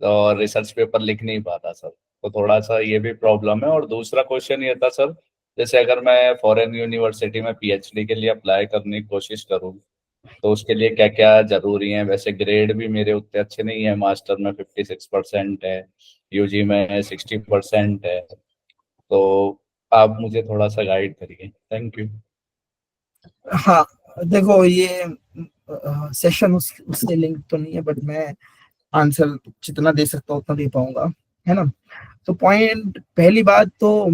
और रिसर्च पेपर लिख नहीं पाता सर. तो थोड़ा सा ये भी प्रॉब्लम है. और दूसरा क्वेश्चन ये था सर, जैसे अगर मैं फॉरेन यूनिवर्सिटी में पीएचडी के लिए अप्लाई करने की कोशिश करूँ तो उसके लिए क्या क्या जरूरी है? वैसे ग्रेड भी मेरे उतने अच्छे नहीं है. मास्टर में 56% है, यूजी में 60% है. तो आप मुझे थोड़ा सा गाइड करिए. Thank you. हाँ, देखो ये सेशन उससे लिंक तो नहीं है, बट मैं आंसर जितना दे सकता हूँ उतना दे पाऊंगा, है ना. तो पॉइंट, पहली बात तो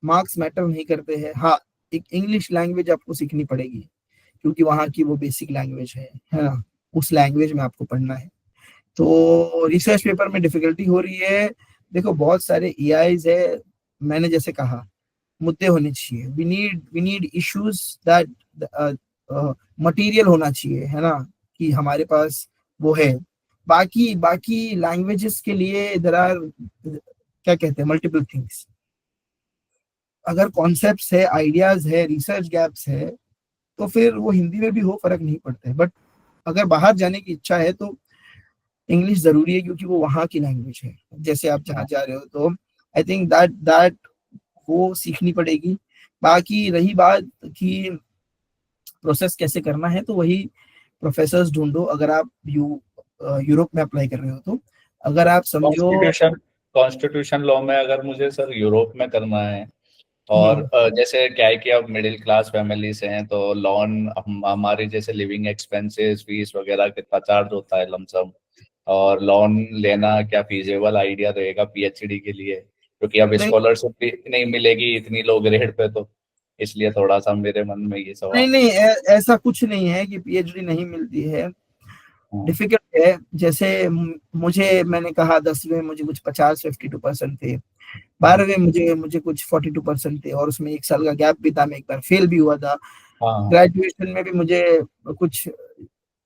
मार्क्स मैटर नहीं करते हैं. हाँ, एक इंग्लिश लैंग्वेज आपको सीखनी पड़ेगी, क्योंकि वहाँ की वो बेसिक लैंग्वेज है ना. उस लैंग्वेज में आपको पढ़ना है. तो रिसर्च पेपर में डिफिकल्टी हो रही है. देखो बहुत सारे एआईज है, मैंने जैसे कहा, मुद्दे होने चाहिए. We need issues that material होना चाहिए, है ना, कि हमारे पास वो है. बाकी लैंग्वेजेस के लिए देयर आर, क्या कहते हैं, मल्टीपल थिंग्स. अगर कॉन्सेप्ट्स है, आइडियाज है, रिसर्च गैप्स है, तो फिर वो हिंदी में भी हो, फर्क नहीं पड़ता है. बट अगर बाहर जाने की इच्छा है तो इंग्लिश जरूरी है, क्योंकि वो वहाँ की लैंग्वेज है. जैसे आप जहाँ जा रहे हो, तो आई थिंक दैट वो सीखनी पड़ेगी. बाकी रही बात कि प्रोसेस कैसे करना है, तो वही प्रोफेसर्स ढूंढो. अगर आप यूरोप में अप्लाई कर रहे हो, तो अगर आप समझो कॉन्स्टिट्यूशन लॉ में अगर मुझे सर यूरोप में करना है, और जैसे क्या है कि अब मिडिल क्लास फैमिली से हैं, तो लोन हमारी जैसे लिविंग एक्सपेंसेस, फीस वगैरह कितना चार्ज होता है लमसम, और लोन लेना क्या फीजेबल आइडिया रहेगा पीएचडी के लिए? क्योंकि अब स्कॉलरशिप भी नहीं मिलेगी इतनी लो ग्रेड पे, तो इसलिए थोड़ा सा मेरे मन में ये सवाल. नहीं, ऐसा कुछ नहीं है कि पीएचडी नहीं मिलती है. डिफिकल्ट है. जैसे मैंने कहा 10वीं में मुझे कुछ 52% थे, 12वीं मुझे कुछ 42% थे, और उसमें 1 साल का गैप भी था. मैं एक बार फेल भी हुआ था. ग्रेजुएशन में भी मुझे कुछ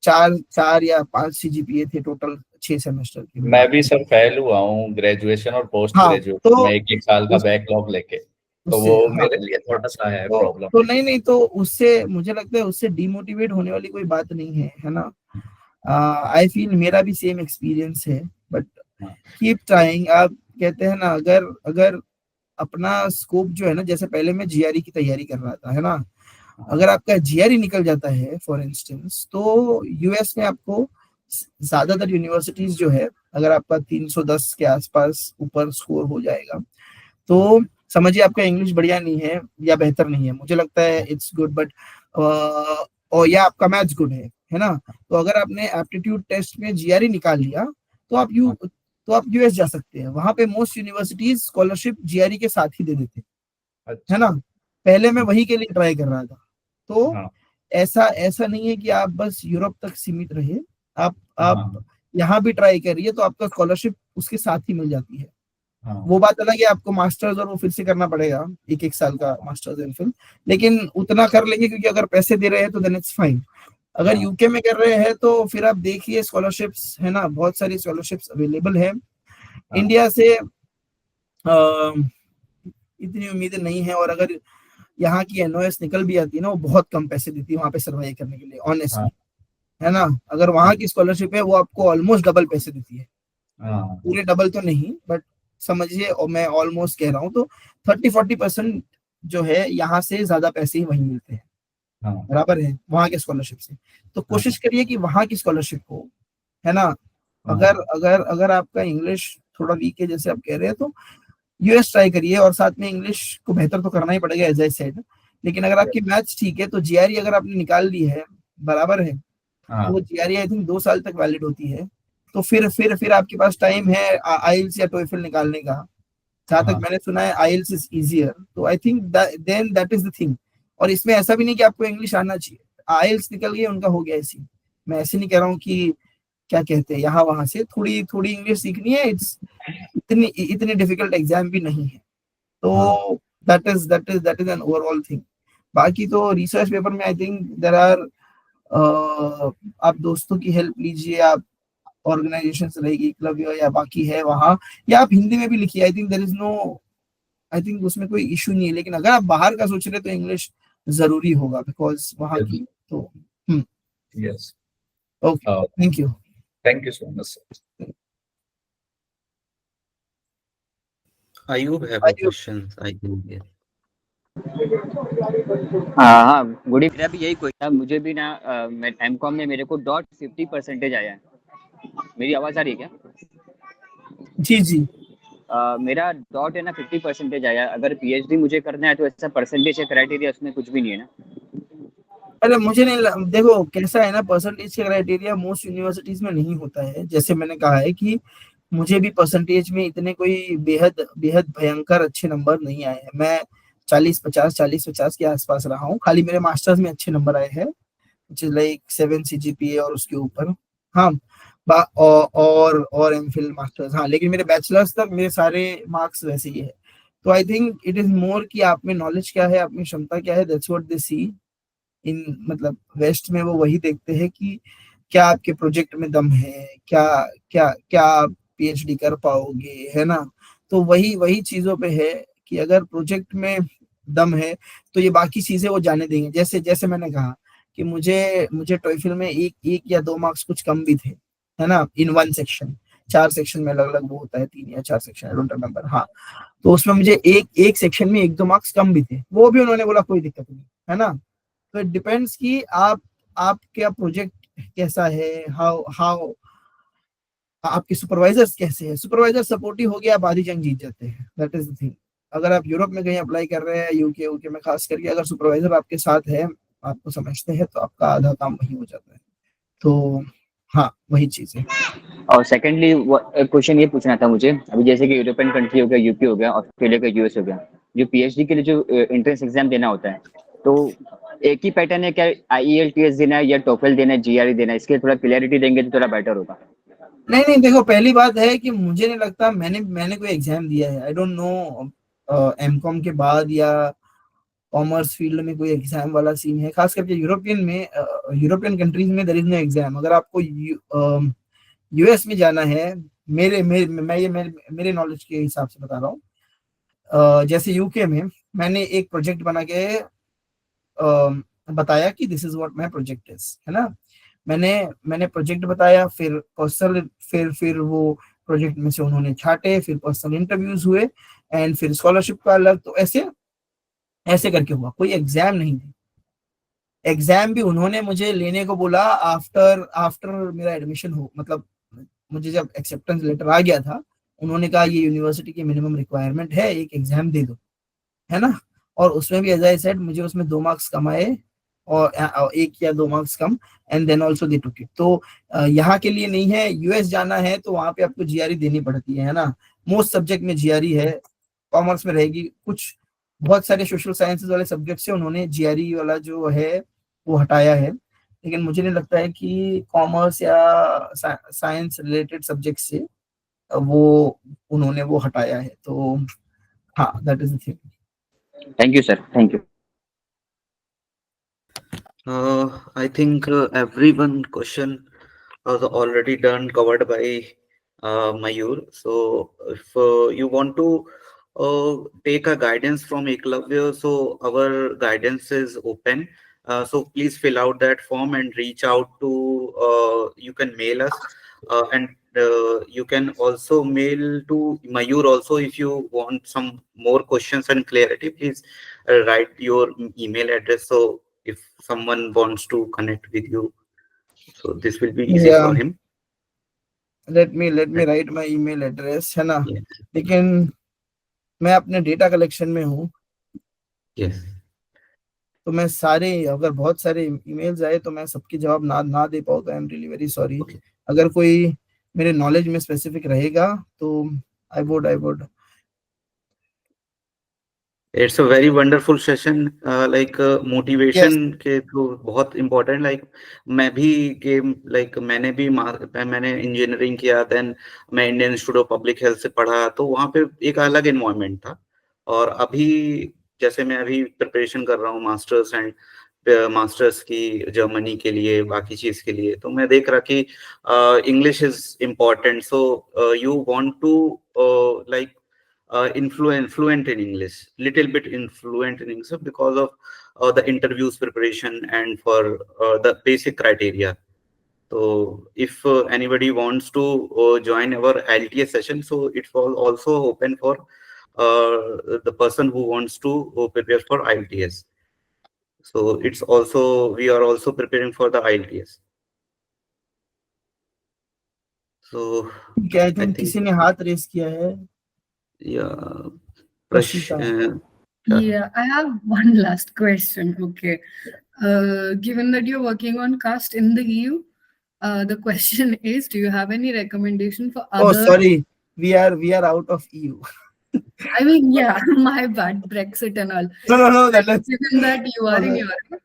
4 या 5 सीजीपीए थे टोटल 6 सेमेस्टर की. मैं भी सर फेल हुआ हूँ ग्रेजुएशन और पोस्ट ग्रेजुएशन में, 1 साल का बैकलॉग लेके. तो वो मेरे लिए थोड़ा सा है प्रॉब्लम. तो नहीं, तो उससे मुझे लगता है उससे डिमोटिवेट होने वाली कोई बात नहीं है ना. आई फील मेरा भी सेम एक्सपीरियंस है, बट कीप ट्राइंग. आप कहते हैं ना, अगर अपना स्कोप जो है ना, जैसे पहले मैं जीआरई की तैयारी कर रहा था, है ना. अगर आपका जीआरई निकल जाता है फॉर इंस्टेंस, तो यूएस में आपको ज्यादातर यूनिवर्सिटीज जो है, अगर आपका 310 के आसपास ऊपर स्कोर हो जाएगा, तो समझिए आपका इंग्लिश बढ़िया नहीं है या बेहतर नहीं है. मुझे लगता है इट्स गुड, बट और या आपका मैथ्स गुड है ना. तो अगर आपने एप्टीट्यूड टेस्ट में जीआरई निकाल लिया, तो आप यूएस जा सकते हैं. वहां पे मोस्ट यूनिवर्सिटीज स्कॉलरशिप जीआरई के साथ ही दे देते हैं, है ना. पहले मैं वही के लिए ट्राई कर रहा था. तो ऐसा नहीं है कि आप बस यूरोप तक सीमित रहे. आप यहाँ भी ट्राई करिए, तो आपका स्कॉलरशिप उसके साथ ही मिल जाती है. वो बात अलग है, आपको मास्टर्स और वो फिर से करना पड़ेगा, एक साल का मास्टर्स एम फिल, लेकिन उतना कर लेंगे क्योंकि अगर पैसे दे रहे हैं तो देन इट्स फाइन। अगर यूके में कर रहे हैं तो फिर आप देखिए स्कॉलरशिप्स है ना, बहुत सारी स्कॉलरशिप्स अवेलेबल है। इंडिया से इतनी उम्मीदें नहीं है, और अगर यहाँ की एनओएस निकल भी आती है ना, वो बहुत कम पैसे देती है वहां पे सर्वाइव करने के लिए, ऑनेस्टली, है ना। अगर वहां की स्कॉलरशिप है वो आपको ऑलमोस्ट डबल पैसे देती है, पूरे डबल तो नहीं बट समझिए, और मैं ऑलमोस्ट कह रहा हूँ, तो 30-40% जो है यहाँ से ज्यादा पैसे ही वहीं मिलते हैं, बराबर है वहां के स्कॉलरशिप से। तो कोशिश करिए कि वहां की स्कॉलरशिप हो, है ना। अगर अगर अगर आपका इंग्लिश थोड़ा वीक है जैसे आप कह रहे हैं, तो यूएस ट्राई करिए, और साथ में इंग्लिश को बेहतर तो करना ही पड़ेगा एज आई सेड। लेकिन अगर आपकी मैथ्स ठीक है तो जीआरई अगर आपने निकाल ली है, बराबर है, तो वो जीआरई आई थिंक 2 साल तक वैलिड होती है। तो फिर आपके पास टाइम है आईएलटीएस या टोएफल निकालने का। जहां तक मैंने सुना है आईएलटीएस इज इजियर, तो I think then that is the thing. और इसमें ऐसा भी नहीं कि आपको इंग्लिश आना चाहिए, आईएलटीएस निकल गई उनका हो गया ऐसी। मैं ऐसे नहीं कह रहा हूँ कि क्या कहते हैं यहाँ वहां से थोड़ी थोड़ी इंग्लिश सीखनी है, इट्स इतनी इतनी डिफिकल्ट एग्जाम भी नहीं है। तो that is an overall thing. बाकी तो रिसर्च पेपर में आई थिंक देयर आर, आप दोस्तों की हेल्प लीजिए, आप ऑर्गेनाइजेशन रहेगी एकलव्य या बाकी है वहां, या आप हिंदी में भी लिखिए, I think there is no, I think उसमें कोई इशू नहीं है। लेकिन अगर आप बाहर का सोच रहे तो इंग्लिश जरूरी होगा, बिकॉज वहां की तो yes. Okay, thank you. Thank you so much sir. Ayub have a question, I think. Yes. हाँ, गुड इवनिंग। मेरा भी यही क्वेश्चन है, मुझे भी ना मैं एमकॉम में मेरे को .50% आया है। मेरी आवाज आ रही है क्या? जी जी। मेरा डॉट है ना 50% आया। अगर पीएचडी मुझे करना है तो ऐसा परसेंटेज क्राइटेरिया उसमें कुछ भी नहीं है ना? अरे मुझे नहीं देखो कैसा है ना, परसेंटेज का क्राइटेरिया मोस्ट यूनिवर्सिटीज में नहीं होता है। जैसे मैंने कहा है कि मुझे भी परसेंटेज में इतने कोई बेहद बेहद भयंकर अच्छे नंबर नहीं आए हैं। मैं 40-50 के आसपास रहा हूँ, खाली मेरे मास्टर्स में अच्छे नंबर आए हैं, लाइक 7 सीजीपीए और उसके ऊपर। हाँ, और एमफिल मास्टर्स, हाँ, लेकिन मेरे बैचलर्स तक मेरे सारे मार्क्स वैसे ही है। तो I think it is more कि आप में नॉलेज क्या है, आप में क्षमता क्या है, दैट्स व्हाट दे सी इन, मतलब वेस्ट में वो वही देखते हैं कि क्या आपके प्रोजेक्ट में दम है, क्या क्या क्या आप पीएचडी कर पाओगे, है ना। तो वही वही चीजों पे है कि अगर प्रोजेक्ट में दम है तो ये बाकी चीजें वो जाने देंगे। जैसे जैसे मैंने कहा कि मुझे मुझे टॉइफल में एक या 2 मार्क्स कुछ कम भी थे, है ना, इन वन सेक्शन। 4 सेक्शन में अलग अलग वो होता है, 3 या 4 सेक्शन, आई डोंट रिमेम्बर। हाँ, तो उसमें मुझे एक एक सेक्शन में 1-2 मार्क्स कम भी थे, वो भी उन्होंने बोला कोई दिक्कत नहीं, है ना। तो इट डिपेंड्स कि आपका प्रोजेक्ट कैसा है, हाउ हाउ आपके सुपरवाइजर्स कैसे हैं। सुपरवाइजर सपोर्टिव हो गया, आप आधी जंग जीत जाते हैं, दैट इज द थिंग। अगर आप यूरोप में कहीं अप्लाई कर रहे हैं, यूके में खास करके, अगर सुपरवाइजर आपके साथ है, आपको समझते हैं, तो आपका आधा काम वही हो जाता है। तो हाँ, वही चीज है। और सेकेंडली क्वेश्चन ये पूछना था मुझे, अभी जैसे कि यूरोपियन कंट्री हो गया, यूपी हो गया, ऑस्ट्रेलिया का यूएस हो गया, जो पीएचडी के लिए जो एंट्रेंस एग्जाम देना होता है, तो एक ही पैटर्न है क्या? आईएलटीएस देना है या टोफल देना है, जीआरई देना है? इसके थोड़ा क्लियरिटी देंगे तो थोड़ा बेटर होगा। नहीं नहीं, देखो पहली बात है कि मुझे नहीं लगता मैंने कोई एग्जाम दिया है, आई डोंट नो एमकॉम के बाद या कॉमर्स फील्ड में कोई एग्जाम वाला सीन है, खास करके यूरोपियन में, यूरोपियन कंट्रीज में देयर इज नो एग्जाम। अगर आपको यूएस में जाना है, मेरे नॉलेज के हिसाब से बता रहा हूँ, जैसे यूके में मैंने एक प्रोजेक्ट बना के बताया कि this is what my project is, है ना। मैंने प्रोजेक्ट बताया, फिर पर्सनल, फिर वो प्रोजेक्ट में से उन्होंने छाटे, फिर पर्सनल इंटरव्यूज हुए, एंड फिर स्कॉलरशिप का अलग। तो ऐसे ऐसे करके हुआ, कोई एग्जाम नहीं थी। एग्जाम भी उन्होंने मुझे लेने को बोला आफ्टर आफ्टर मेरा एडमिशन हो, मतलब मुझे जब एक्सेप्टेंस लेटर आ गया था, उन्होंने कहा ये यूनिवर्सिटी की मिनिमम रिक्वायरमेंट है, एक एग्जाम दे दो, है ना। और उसमें भी एज आई सेड मुझे उसमें 2 मार्क्स कम आए, और 1 या 2 मार्क्स कम, and then also they took it. तो यहाँ के लिए नहीं है, यूएस जाना है तो वहां पे आपको जीआरई देनी पड़ती है ना। मोस्ट सब्जेक्ट में जीआरई है, कॉमर्स में रहेगी, कुछ बहुत सारे सोशल साइंसेज वाले सब्जेक्ट से उन्होंने जीआरई वाला जो है वो हटाया है। लेकिन मुझे नहीं लगता है कि कॉमर्स या साइंस रिलेटेड सब्जेक्ट से वो उन्होंने वो हटाया है। तो हाँ, that is the thing. Thank you sir, thank you. I think everyone question was already done covered by Mayur. So if you want to take a guidance from Eklavya, so our guidance is open. So please fill out that form and reach out to. You can mail us, and you can also mail to Mayur also if you want some more questions and clarity. Please write your email address. So if someone wants to connect with you, so this will be easy Yeah, for him. let me write my email address, है ना। Yes. लेकिन मैं अपने data collection में हूँ, Yes. तो मैं सारे, अगर बहुत सारे ईमेल्स आए तो मैं सबके जवाब ना दे पाऊंगा। आई am really very sorry. Okay. अगर कोई मेरे नॉलेज में स्पेसिफिक रहेगा तो I would. It's a very wonderful session. Like yes, motivation के तो बहुत important. Like मैं भी गेम मैंने भी मैंने इंजीनियरिंग किया, देन मैं Indian institute of public health से पढ़ा, तो वहाँ पे एक अलग एनवायरनमेंट था। और अभी जैसे मैं अभी प्रिपरेशन कर रहा हूँ मास्टर्स एंड मास्टर्स की जर्मनी के लिए, बाकी चीज के लिए, तो मैं देख रहा कि English is important. So you want to like fluent in English, little bit influent in English because of the interviews preparation and for the basic criteria. So if anybody wants to join our LTS session, so it was also open for the person who wants to prepare for IELTS. So it's also, we are also preparing for the IELTS. So ठीक है। आई I think think, किसी ने हाथ race किया है, yeah, प्रशिता। yeah. Yeah, I have one last question. Okay. Given that you're working on caste in the EU, the question is, do you have any recommendation for Oh, other? sorry, we are out of EU. I mean, yeah, my bad, Brexit and all. No, But that's given that you are in no, Europe,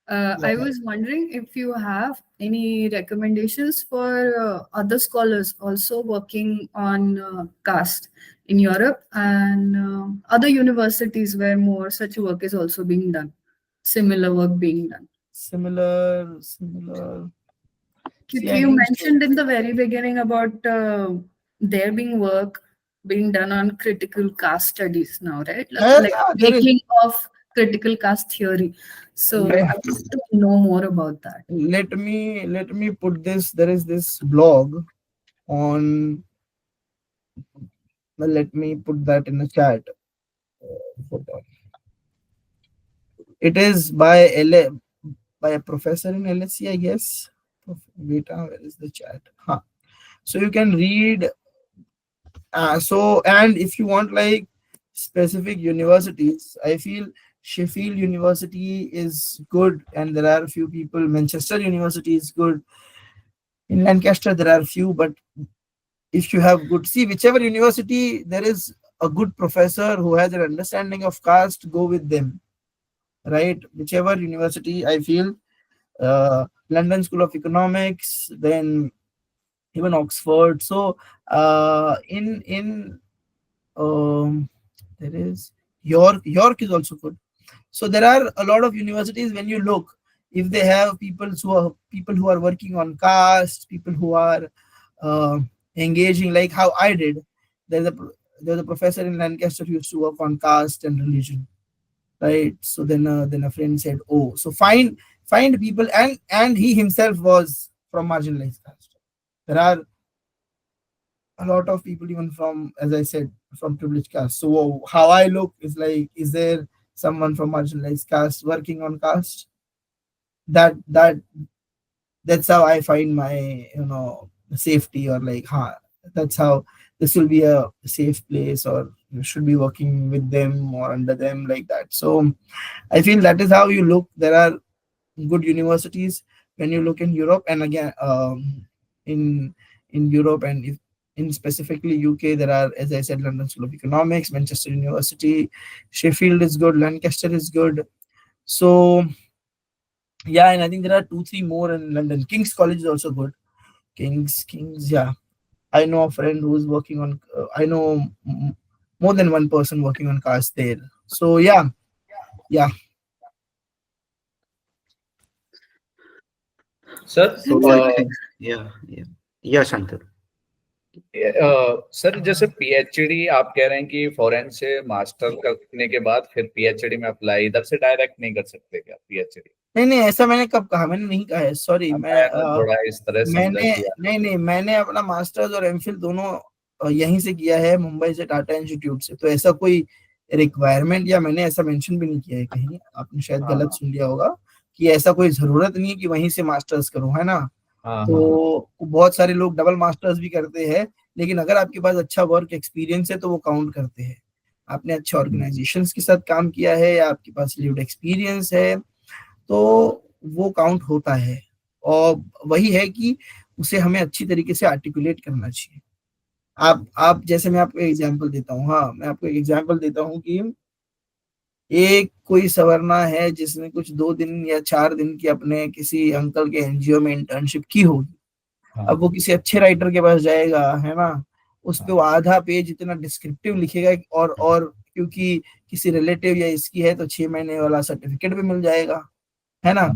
yeah. I was wondering if you have any recommendations for other scholars also working on caste in Europe and other universities where more such work is also being done, similar work being done. Similar. See, I You need mentioned in the very beginning about there being work being done on critical caste studies now, right? Like yeah, there is. making of critical caste theory. So I want to know more about that. Let me put this. There is this blog on. Well, let me put that in the chat. Hold on. It is by by a professor in LSE, I guess. Wait, where is the chat? Huh. So you can read. So, and if you want like specific universities, I feel Sheffield University is good, and there are a few people. Manchester University is good. In Lancaster, there are few, but if you have good, see, whichever university there is a good professor who has an understanding of caste, go with them, right? Whichever university, I feel, London School of Economics, then even Oxford. So in there is York is also good. So there are a lot of universities. When you look, if they have people who are working on caste, people who are uh, engaging like how I did. There's a professor in Lancaster who used to work on caste and religion, right? So then a friend said, oh, so find people, and he himself was from marginalized caste. There are a lot of people even from, as I said, from privileged caste. So how I look is like, is there someone from marginalized caste working on caste? That's how I find my safety, or like, that's how this will be a safe place, or you should be working with them or under them, like that. So I feel that is how you look. There are good universities when you look in Europe, and again, in Europe, and if in specifically UK, there are, as I said, London School of Economics, Manchester University, Sheffield is good, Lancaster is good. So yeah, and I think there are 2-3 more in London. King's College is also good. King's, yeah. I know a friend who's working on, I know more than one person working on caste there. So yeah. Sir So I think, yeah, Shankar. Sir जैसे PhD आप कह रहे हैं कि foreign से master करने के बाद फिर पीएचडी में अप्लाई इधर से डायरेक्ट नहीं कर सकते क्या पीएचडी? नहीं, ऐसा मैंने कब कहा? मैंने नहीं कहा है, सॉरी। थोड़ा इस तरह समझा मैंने दिया। नहीं, मैंने अपना मास्टर्स और एमफिल दोनों यहीं से किया है, मुंबई से, टाटा इंस्टीट्यूट से। तो ऐसा कोई रिक्वायरमेंट या मैंने ऐसा मेंशन भी नहीं किया है कहीं, आपने शायद गलत सुन लिया होगा कि ऐसा कोई जरूरत नहीं है कि वहीं से मास्टर्स करो, है ना। तो बहुत सारे लोग डबल मास्टर्स भी करते हैं, लेकिन अगर आपके पास अच्छा वर्क एक्सपीरियंस है तो वो काउंट करते हैं। आपने अच्छे ऑर्गेनाइजेशंस के साथ काम किया है या आपके पास लिव्ड एक्सपीरियंस है तो वो काउंट होता है। और वही है कि उसे हमें अच्छी तरीके से आर्टिकुलेट करना चाहिए। आप जैसे, मैं आपको एग्जांपल देता हूँ, हाँ मैं आपको एक एग्जांपल देता हूँ कि एक कोई सवर्णा है जिसने कुछ 2 दिन या 4 दिन की अपने किसी अंकल के एनजीओ में इंटर्नशिप की होगी। अब वो किसी अच्छे राइटर के पास जाएगा, है ना, उस पे वो आधा पेज इतना डिस्क्रिप्टिव लिखेगा, और क्योंकि किसी रिलेटिव या इसकी है तो 6 महीने वाला सर्टिफिकेट भी मिल जाएगा, है ना।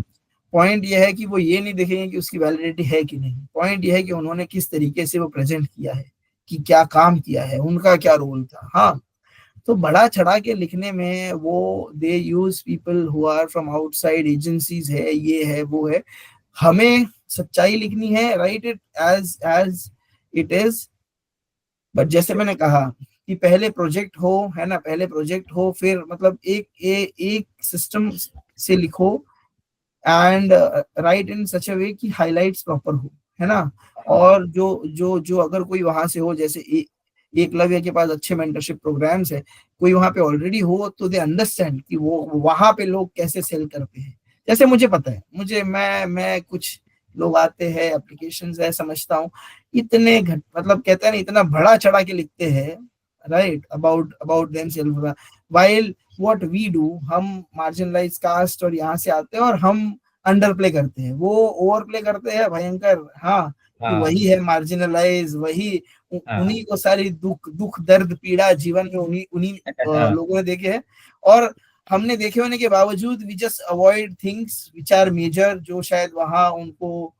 पॉइंट ये है कि वो ये नहीं देखेंगे कि उसकी वैलिडिटी है कि नहीं। पॉइंट ये है कि उन्होंने किस तरीके से वो प्रेजेंट किया है, कि क्या काम किया है, उनका क्या रोल था। हाँ, तो बड़ा चढ़ा के लिखने में वो they use people who are from outside agencies, है ये है वो है। हमें सच्चाई लिखनी है, write it as it is. But जैसे मैंने कहा कि पहले प्रोजेक्ट हो, है ना, पहले प्रोजेक्ट हो, फिर मतलब एक सिस्टम से लिखो एंड राइट इन सच अ वे कि हाइलाइट्स प्रॉपर हो, है ना। और जो अगर कोई वहां से हो, जैसे एकलव्य के पास अच्छे मेंटरशिप प्रोग्राम्स है, कोई वहां पे ऑलरेडी हो तो दे अंडरस्टैंड कि वो वहां पे लोग कैसे सेल करते हैं। जैसे मुझे पता है, मैं कुछ लोग आते हैं, एप्लीकेशंस है, समझता हूँ इतने मतलब कहते हैं ना, इतना बड़ा चढ़ा के लिखते हैं, right, about themselves, while what we do, हम मार्जिनलाइज कास्ट और यहाँ से आते हैं और हम अंडर प्ले करते हैं, वो ओवर प्ले करते हैं भयंकर। हाँ, कि वही है मार्जिनलाइज, वही उन्हीं को सारी दुख दर्द पीड़ा जीवन में उन्हीं लोगों ने देखे हैं, और हमने देखे होने के बावजूद we just avoid things which are major, जो शायद वहां उनको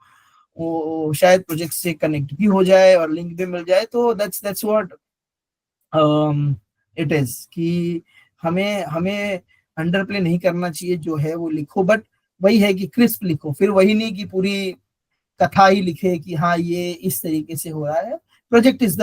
वो शायद प्रोजेक्ट से कनेक्ट भी हो जाए और लिंक भी मिल जाए। तो दैट्स व्हाट इट इज, कि हमें अंडर प्ले नहीं करना चाहिए, जो है वो लिखो, बट वही है कि क्रिस्प लिखो, फिर वही नहीं कि पूरी कथा ही लिखे कि हाँ ये इस तरीके से हो रहा है। Project is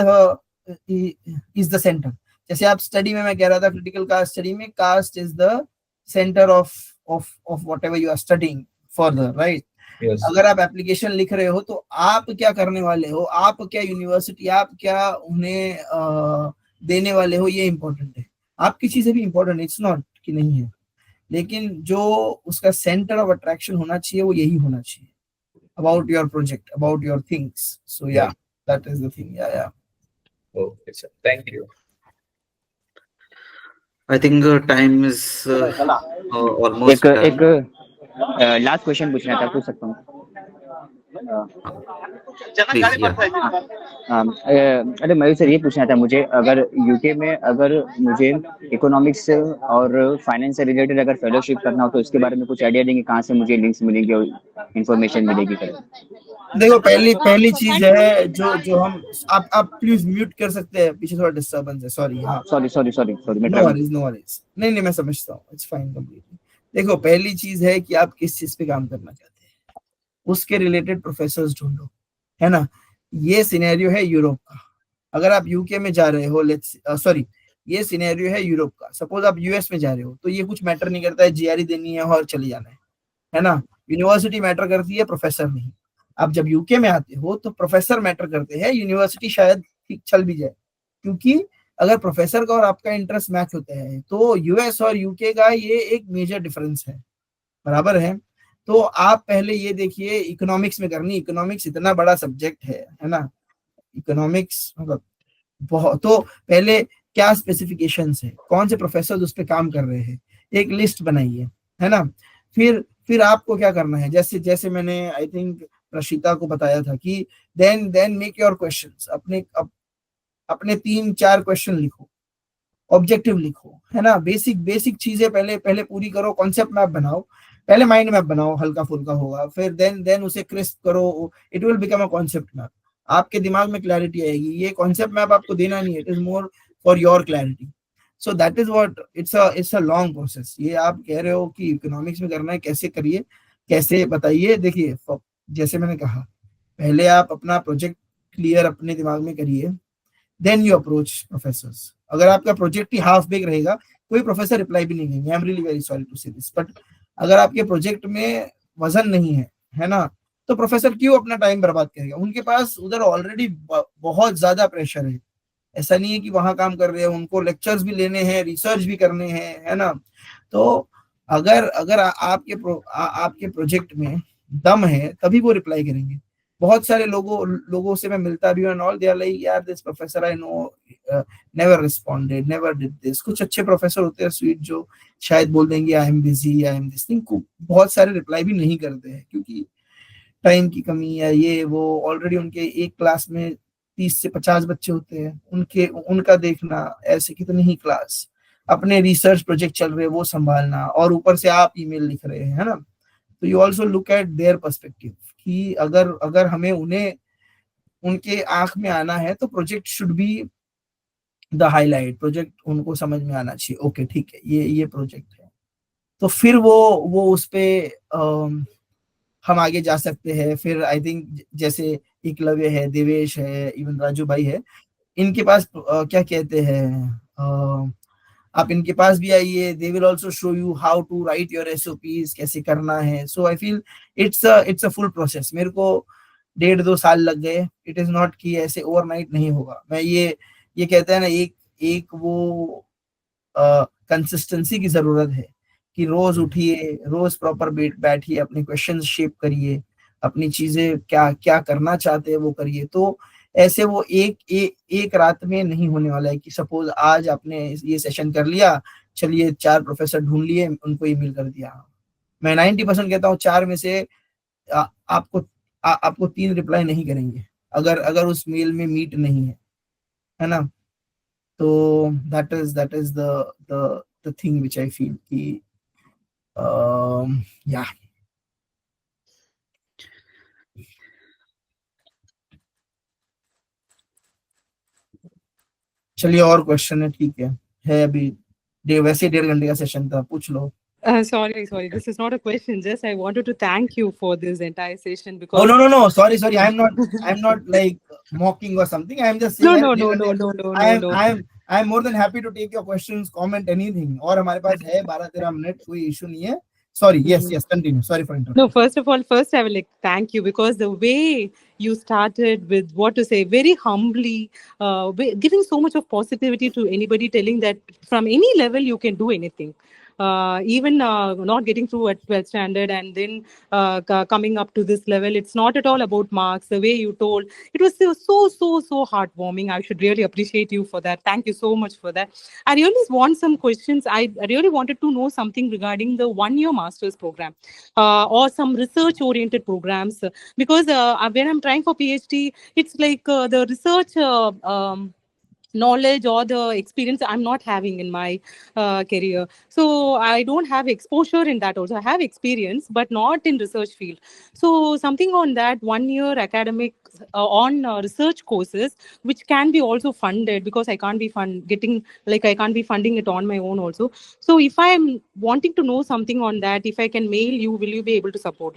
the centre. जैसे आप स्टडी में, मैं कह रहा था क्रिटिकल कास्ट स्टडी में, caste is the centre of whatever you are studying further, right. अगर आप एप्लीकेशन लिख रहे हो तो आप क्या करने वाले हो, आप क्या यूनिवर्सिटी, आप क्या उन्हें देने वाले हो, ये इंपॉर्टेंट है। आपकी चीजें भी इंपॉर्टेंट, इट्स नॉट कि नहीं है, लेकिन जो उसका सेंटर ऑफ अट्रैक्शन होना चाहिए वो यही होना चाहिए, about your project, about your things. So yeah, that is the thing. Yeah. Okay, sir. Thank you. I think time is almost एक done. लास्ट क्वेश्चन पूछना था, पूछ सकता हूँ? Please, yeah. अरे मयूर सर, ये पूछना था मुझे, अगर यूके में अगर मुझे इकोनॉमिक्स और फाइनेंस से रिलेटेड अगर फेलोशिप करना हो तो इसके बारे में कुछ आइडिया देंगे, कहाँ से मुझे लिंक्स मिलेंगे और इंफॉर्मेशन मिलेगी? देखो, पहली चीज है जो हम, आप प्लीज म्यूट कर सकते हैं, पीछे थोड़ा डिस्टर्बेंस है, सॉरी। हाँ, सॉरी, नो वरीज। नहीं, मैं समझता हूँ, इट्स फाइन कंप्लीटली। देखो, पहली चीज है कि आप किस चीज पे काम करना चाहते हैं, उसके रिलेटेड प्रोफेसर्स ढूंढो, है ना। ये सिनेरियो है यूरोप का, अगर आप यूके में जा रहे हो, ये सिनेरियो है यूरोप का। सपोज आप यूएस में जा रहे हो तो ये कुछ मैटर नहीं करता है, जीआरई देनी है और चले जाना है ना। यूनिवर्सिटी मैटर करती है, प्रोफेसर नहीं। आप जब यूके में आते हो तो प्रोफेसर मैटर करते हैं, यूनिवर्सिटी शायद ठीक चल भी जाए, क्योंकि अगर प्रोफेसर का और आपका इंटरेस्ट मैच होता है तो यूएस और यूके का ये एक मेजर डिफरेंस है, बराबर है। तो आप पहले ये देखिए, इकोनॉमिक्स में करनी, इकोनॉमिक्स इतना बड़ा सब्जेक्ट है ना, इकोनॉमिक्स मतलब बहुत। तो पहले क्या स्पेसिफिकेशंस है, कौन से प्रोफेसर उस पर काम कर रहे हैं, एक लिस्ट बनाइए, है ना। फिर आपको क्या करना है, जैसे मैंने आई थिंक प्रशिता को बताया था कि देन मेक योर क्वेश्चंस, अपने 3-4 क्वेश्चन लिखो, ऑब्जेक्टिव लिखो, है ना, बेसिक बेसिक चीजें पहले पहले पूरी करो, कॉन्सेप्ट मैप बनाओ, पहले माइंड मैप बनाओ, हल्का फुल्का होगा, फिर देन उसे क्रिस्प करो, it will become a concept map, आपके दिमाग में क्लैरिटी आएगी। ये कॉन्सेप्ट मैप आपको देना नहीं है, it is more for your clarity. So that is what, it's a long process. ये आप कह रहे हो कि इकोनॉमिक्स में करना है, कैसे करिए, कैसे बताइए। देखिए, जैसे मैंने कहा, पहले आप अपना प्रोजेक्ट क्लियर अपने दिमाग में करिए, देन यू अप्रोच प्रोफेसर्स। अगर आपका प्रोजेक्ट ही हाफ बेक रहेगा, कोई प्रोफेसर रिप्लाई भी नहीं देंगे, I am really very sorry to say this, but अगर आपके प्रोजेक्ट में वजन नहीं है ना, तो प्रोफेसर क्यों अपना टाइम बर्बाद करेगा? उनके पास उधर ऑलरेडी बहुत ज्यादा प्रेशर है। ऐसा नहीं है कि वहां काम कर रहे हैं, उनको लेक्चर्स भी लेने हैं, रिसर्च भी करने हैं, है ना। तो अगर अगर आपके प्रोजेक्ट में दम है, तभी वो रिप्लाई करेंगे। बहुत सारे लोगों से मैं मिलता भी हूँ and all, they are like, यार this professor I know never responded, never did this. कुछ अच्छे प्रोफेसर होते हैं स्वीट, जो शायद बोल देंगे I am busy, I am this thing, बहुत सारे रिप्लाई भी नहीं करते हैं क्योंकि टाइम की कमी है, ये वो। ऑलरेडी उनके एक क्लास में 30 से 50 बच्चे होते हैं, उनका देखना, ऐसे कितनी ही क्लास, अपने रिसर्च प्रोजेक्ट चल रहे हैं वो संभालना, और ऊपर से आप ईमेल लिख रहे हैं, है ना। तो you also look at their perspective कि अगर अगर हमें उन्हें उनके आंख में आना है, तो project should be the highlight, project उनको समझ में आना चाहिए। ओके ठीक है, ये प्रोजेक्ट है, तो फिर वो उस पे हम आगे जा सकते हैं। फिर आई थिंक जैसे एकलव्य है, देवेश है, इवन राजू भाई है, इनके पास क्या कहते हैं, आप इनके पास भी आइए, they will also show you how to write your SOPs, कैसे करना है। So I feel it's a full process. मेरे को 1.5-2 साल लग गए, इट इज नॉट कि ऐसे ओवरनाइट नहीं होगा। मैं ये कहते हैं ना, एक एक वो कंसिस्टेंसी की जरूरत है कि रोज उठिए, रोज प्रॉपर बैठिए, अपने क्वेश्चंस शेप करिए, अपनी चीजें क्या क्या करना चाहते हैं वो करिए। तो ऐसे वो एक रात में नहीं होने वाला है कि सपोज आज आपने ये सेशन कर लिया, चलिए 4 प्रोफेसर ढूंढ लिए, उनको ईमेल कर दिया। मैं 90% कहता हूँ 4 में से आपको 3 रिप्लाई नहीं करेंगे, अगर अगर उस मेल में मीट नहीं है ना। तो that is the thing which I feel कि या। चलिए, और क्वेश्चन है? ठीक है अभी वैसे 1.5 घंटे का सेशन था, पूछ लो। Sorry. This is not a question. Just I wanted to thank you for this entire session Oh because no, sorry, I'm not like mocking or something, I'm just saying I'm more than happy to take your questions, comment, anything। और हमारे पास है 12-13 minute, कोई issue नहीं है। Sorry, yes, continue, sorry for interrupting। No, first of all, I will thank you because the way you started with what to say, very humbly, giving so much of positivity to anybody, telling that from any level you can do anything. Even not getting through at 12th standard and then coming up to this level, it's not at all about marks. The way you told, it was so heartwarming. I should really appreciate you for that. Thank you so much for that. I really want some questions. I really wanted to know something regarding the 1-year master's program or some research oriented programs because when I'm trying for PhD, it's like the research knowledge or the experience I'm not having in my career. So I don't have exposure in that also. I have experience, but not in research field. So something on that 1-year academic on research courses, which can be also funded because I can't be I can't be funding it on my own also. So if I'm wanting to know something on that, if I can mail you, will you be able to support?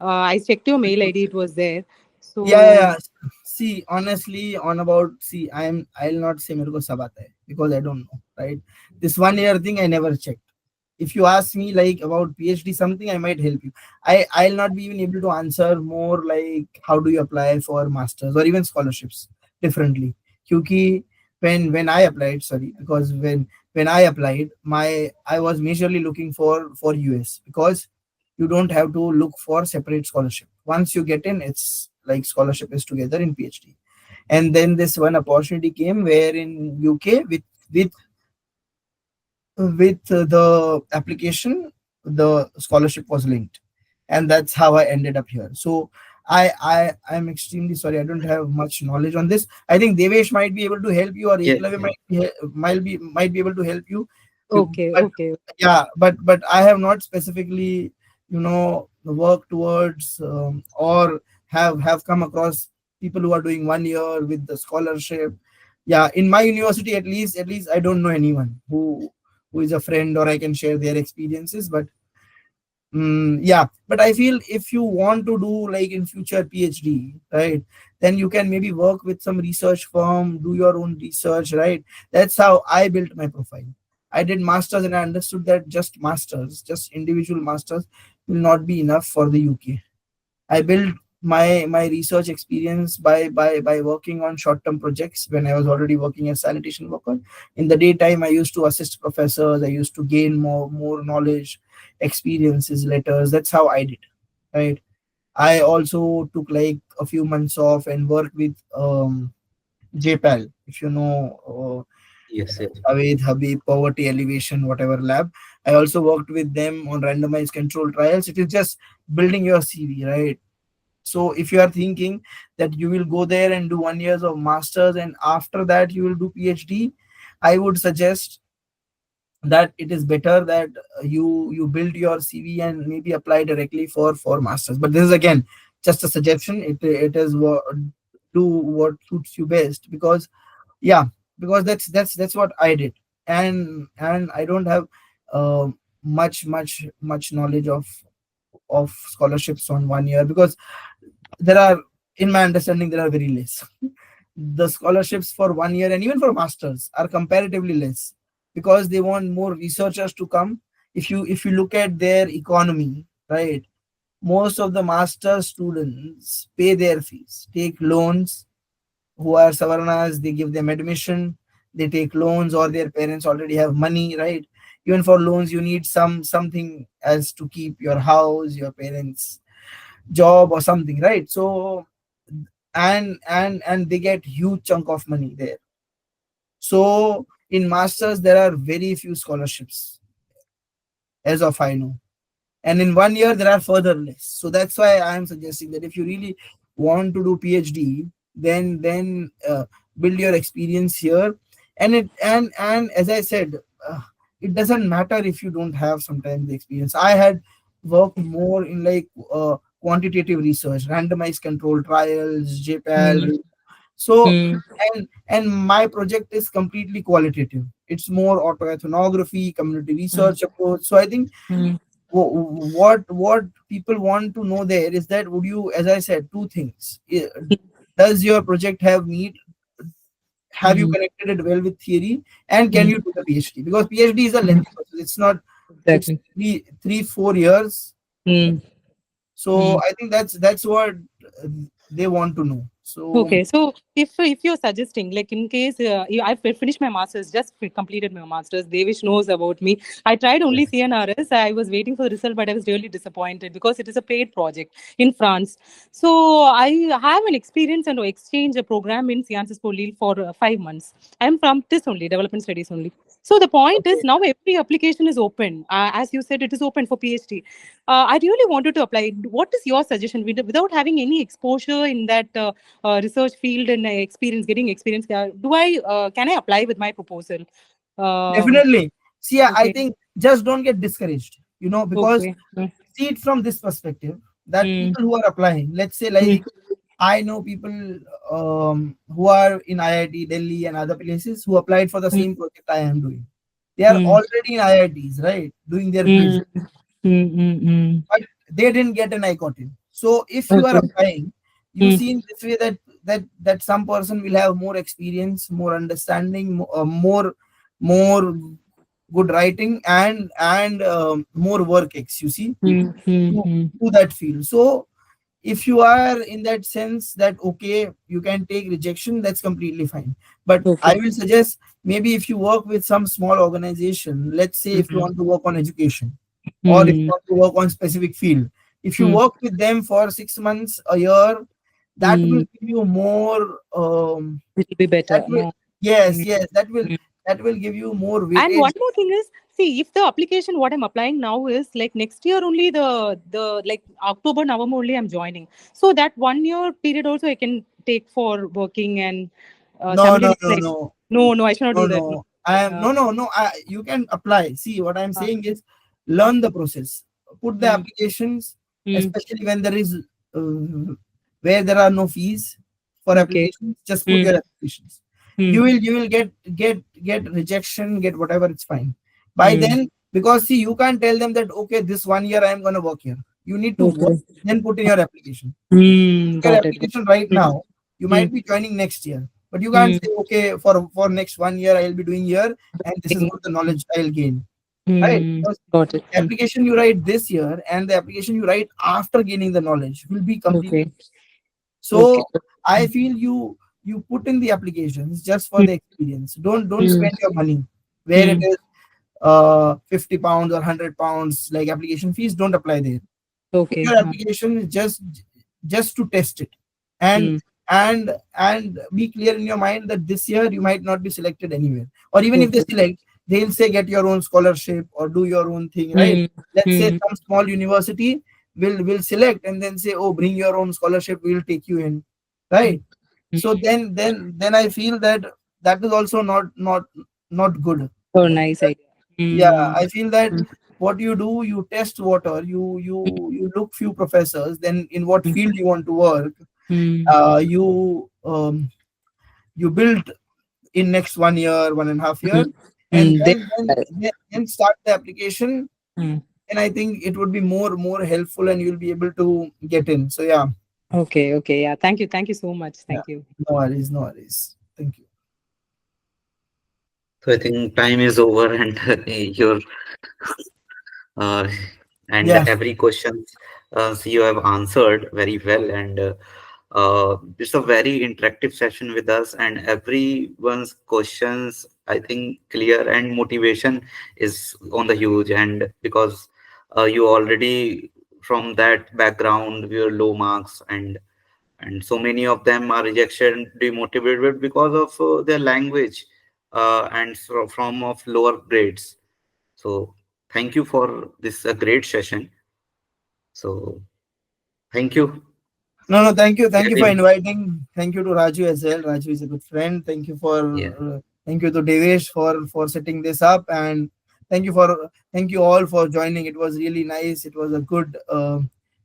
I checked your mail ID, it was there. So yeah see, honestly, I'll not say मेरे को सब आता है because I don't know, right? This 1-year thing I never checked. If you ask me like about PhD something, I might help you. I'll not be even able to answer more like how do you apply for masters or even scholarships differently. क्योंकि when I applied, sorry, because when I applied, I was majorly looking for US because you don't have to look for separate scholarship. Once you get in, it's like scholarship is together in PhD. And then this one opportunity came where in UK with the application, the scholarship was linked, and that's how I ended up here. So I'm extremely sorry. I don't have much knowledge on this. I think Devesh might be able to help you, or Yeah, Eklavya yeah. might be able to help you. Okay, But okay. yeah, but I have not specifically, worked towards, or have come across people who are doing 1 year with the scholarship. Yeah, in my university, at least I don't know anyone who is a friend or I can share their experiences. But yeah, but I feel if you want to do like in future PhD, right, then you can maybe work with some research firm, do your own research, right? That's how I built my profile. I did masters and I understood that just individual masters will not be enough for the UK. I built my research experience by working on short term projects when I was already working as sanitation worker. In the daytime, I used to assist professors. I used to gain more knowledge, experiences, letters. That's how I did. Right. I also took like a few months off and worked with JPAL, if you know. Yes, yes. Aved, Habib, Poverty Elevation, whatever lab. I also worked with them on randomized control trials. It is just building your CV, right? So if you are thinking that you will go there and do 1 years of masters and after that you will do PhD, I would suggest that it is better that you build your CV and maybe apply directly for masters. But this is again just a suggestion. It is do what suits you best, because yeah, because that's what I did. And I don't have uh, much knowledge of scholarships on 1 year, because there are, in my understanding, there are very less. The scholarships for 1 year and even for masters are comparatively less, because they want more researchers to come. If you look at their economy, right, most of the master students pay their fees, take loans. Who are savarnas, they give them admission, they take loans, or their parents already have money, right? Even for loans you need something else to keep your house, your parents job or something, right? So and they get huge chunk of money there. So in masters there are very few scholarships, as of I know, and in 1 year there are further less. So that's why I am suggesting that if you really want to do PhD, then build your experience here. And as I said, uh, it doesn't matter if you don't have sometimes the experience. I had worked more in like quantitative research, randomized control trials, Mm, JPAL. So mm, and my project is completely qualitative. It's more autoethnography, community mm, research approach. So I think mm, what people want to know there is that, would you, as I said, two things. Does your project have you mm, connected it well with theory, and can mm. you do the PhD? Because PhD is a lengthy process. It's Exactly. 3-4 years. Mm, So mm. I think that's what they want to know. So Okay, so if you're suggesting, like in case I've finished my masters, just completed my masters, Devish knows about me. I tried only Yes. CNRS. I was waiting for the result, but I was really disappointed because it is a paid project in France. So I have an experience and exchange a program in Sciences Po Lille for 5 months. I'm from this only, development studies only. So the point is okay, now every application is open. As you said, it is open for PhD. I really wanted to apply. What is your suggestion without having any exposure in that? Research field and getting experience, do I can I apply with my proposal? um, definitely. See, I okay, think just don't get discouraged. Because okay. Mm, see it from this perspective, that mm, people who are applying, let's say, mm, like I know people who are in IIT Delhi and other places who applied for the mm, same project I am doing. They are mm, already in IITs, right, doing their PhD, mm, mm, mm, mm. but they didn't get an I got in. So if you are Okay. applying, you Mm, see in this way that some person will have more experience, more understanding, more good writing, and more work ex. You see, mm, mm, to, mm. to that field. So if you are in that sense that okay, you can take rejection, that's completely fine. But I Okay. will suggest, maybe if you work with some small organization, let's say if you Mm, want to work on education, or if you mm, want to work on specific field, if you mm, work with them for 6 months, a year, that will mm. give you more It will be that better. will More. yes, Mm, yes, that will mm, that will give you more And weightage. one more thing is, see, if the application what I'm applying now is like next year only, the like October, November only I'm joining. So that 1 year period also I can take for working and No, no, simultaneously. no, no, No, I should not no, do that. no. I am no, no, no. You can apply. See, what I'm saying is, learn the process. Put the Mm. applications, Mm. especially when there is where there are no fees for Okay. applications. Just put Mm. your applications. Mm. You will get rejection, get whatever. It's fine. By then, because see, you can't tell them that okay, this 1 year I am gonna work here. You need to work, Okay. then put in your application. Mm. Your Got it. application right now, you Mm. might be joining next year, but you can't Mm. say okay, for next 1 year I'll be doing here, and this is what the knowledge I'll gain, right? Mm. Because Got it. the application you write this year and the application you write after gaining the knowledge will be completely. Okay. So Okay. I feel you put in the applications just for Mm. the experience. Don't Mm. spend your money where it Mm. is 50 pounds or 100 pounds like application fees. Don't apply there. Okay. Your application is just to test it, and Mm. and be clear in your mind that this year you might not be selected anywhere, or even if they Okay. select, they'll say get your own scholarship or do your own thing, right? Mm. Let's say Mm. some small university will select and then say, oh, bring your own scholarship, we'll take you in, right? So then I feel that that is also not good. Oh, nice idea. Yeah, Mm. I feel that Mm. what you do, you test water, you look few professors, then in what field you want to work, Mm. you build in next 1 year, 1.5 year, Mm. and Mm. then start the application. Mm. And I think it would be more helpful, and you'll be able to get in. So yeah, Okay. Okay. Yeah. Thank you. Thank you so much. yeah, Thank you. no worries, no worries. Thank you. So I think time is over, and your uh, and Yeah. every question you have answered very well, and it's a very interactive session with us, and everyone's questions I think clear, and motivation is on the huge, and because you already from that background your low marks, and so many of them are rejection demotivated because of their language and from of lower grades. So thank you for this great session. So thank you. No, thank you for Getting, inviting. Thank you to Raju as well. Raju is a good friend. yeah, Thank you to Devesh for setting this up, and thank you all for joining. It was really nice. It was a good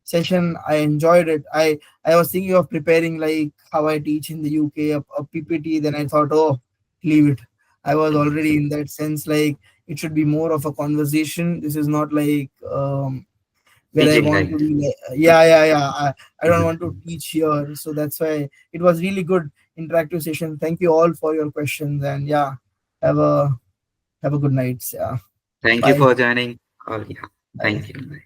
session. I enjoyed it. I was thinking of preparing like how I teach in the UK, a PPT. Then I thought, oh, leave it. I was already in that sense like it should be more of a conversation. This is not like where I teaching, want to right? be yeah. I don't want to teach here. So that's why it was really good interactive session. Thank you all for your questions, and yeah, have a have a good night. Yeah. Thank you Bye. for joining. Yeah, Bye. thank you.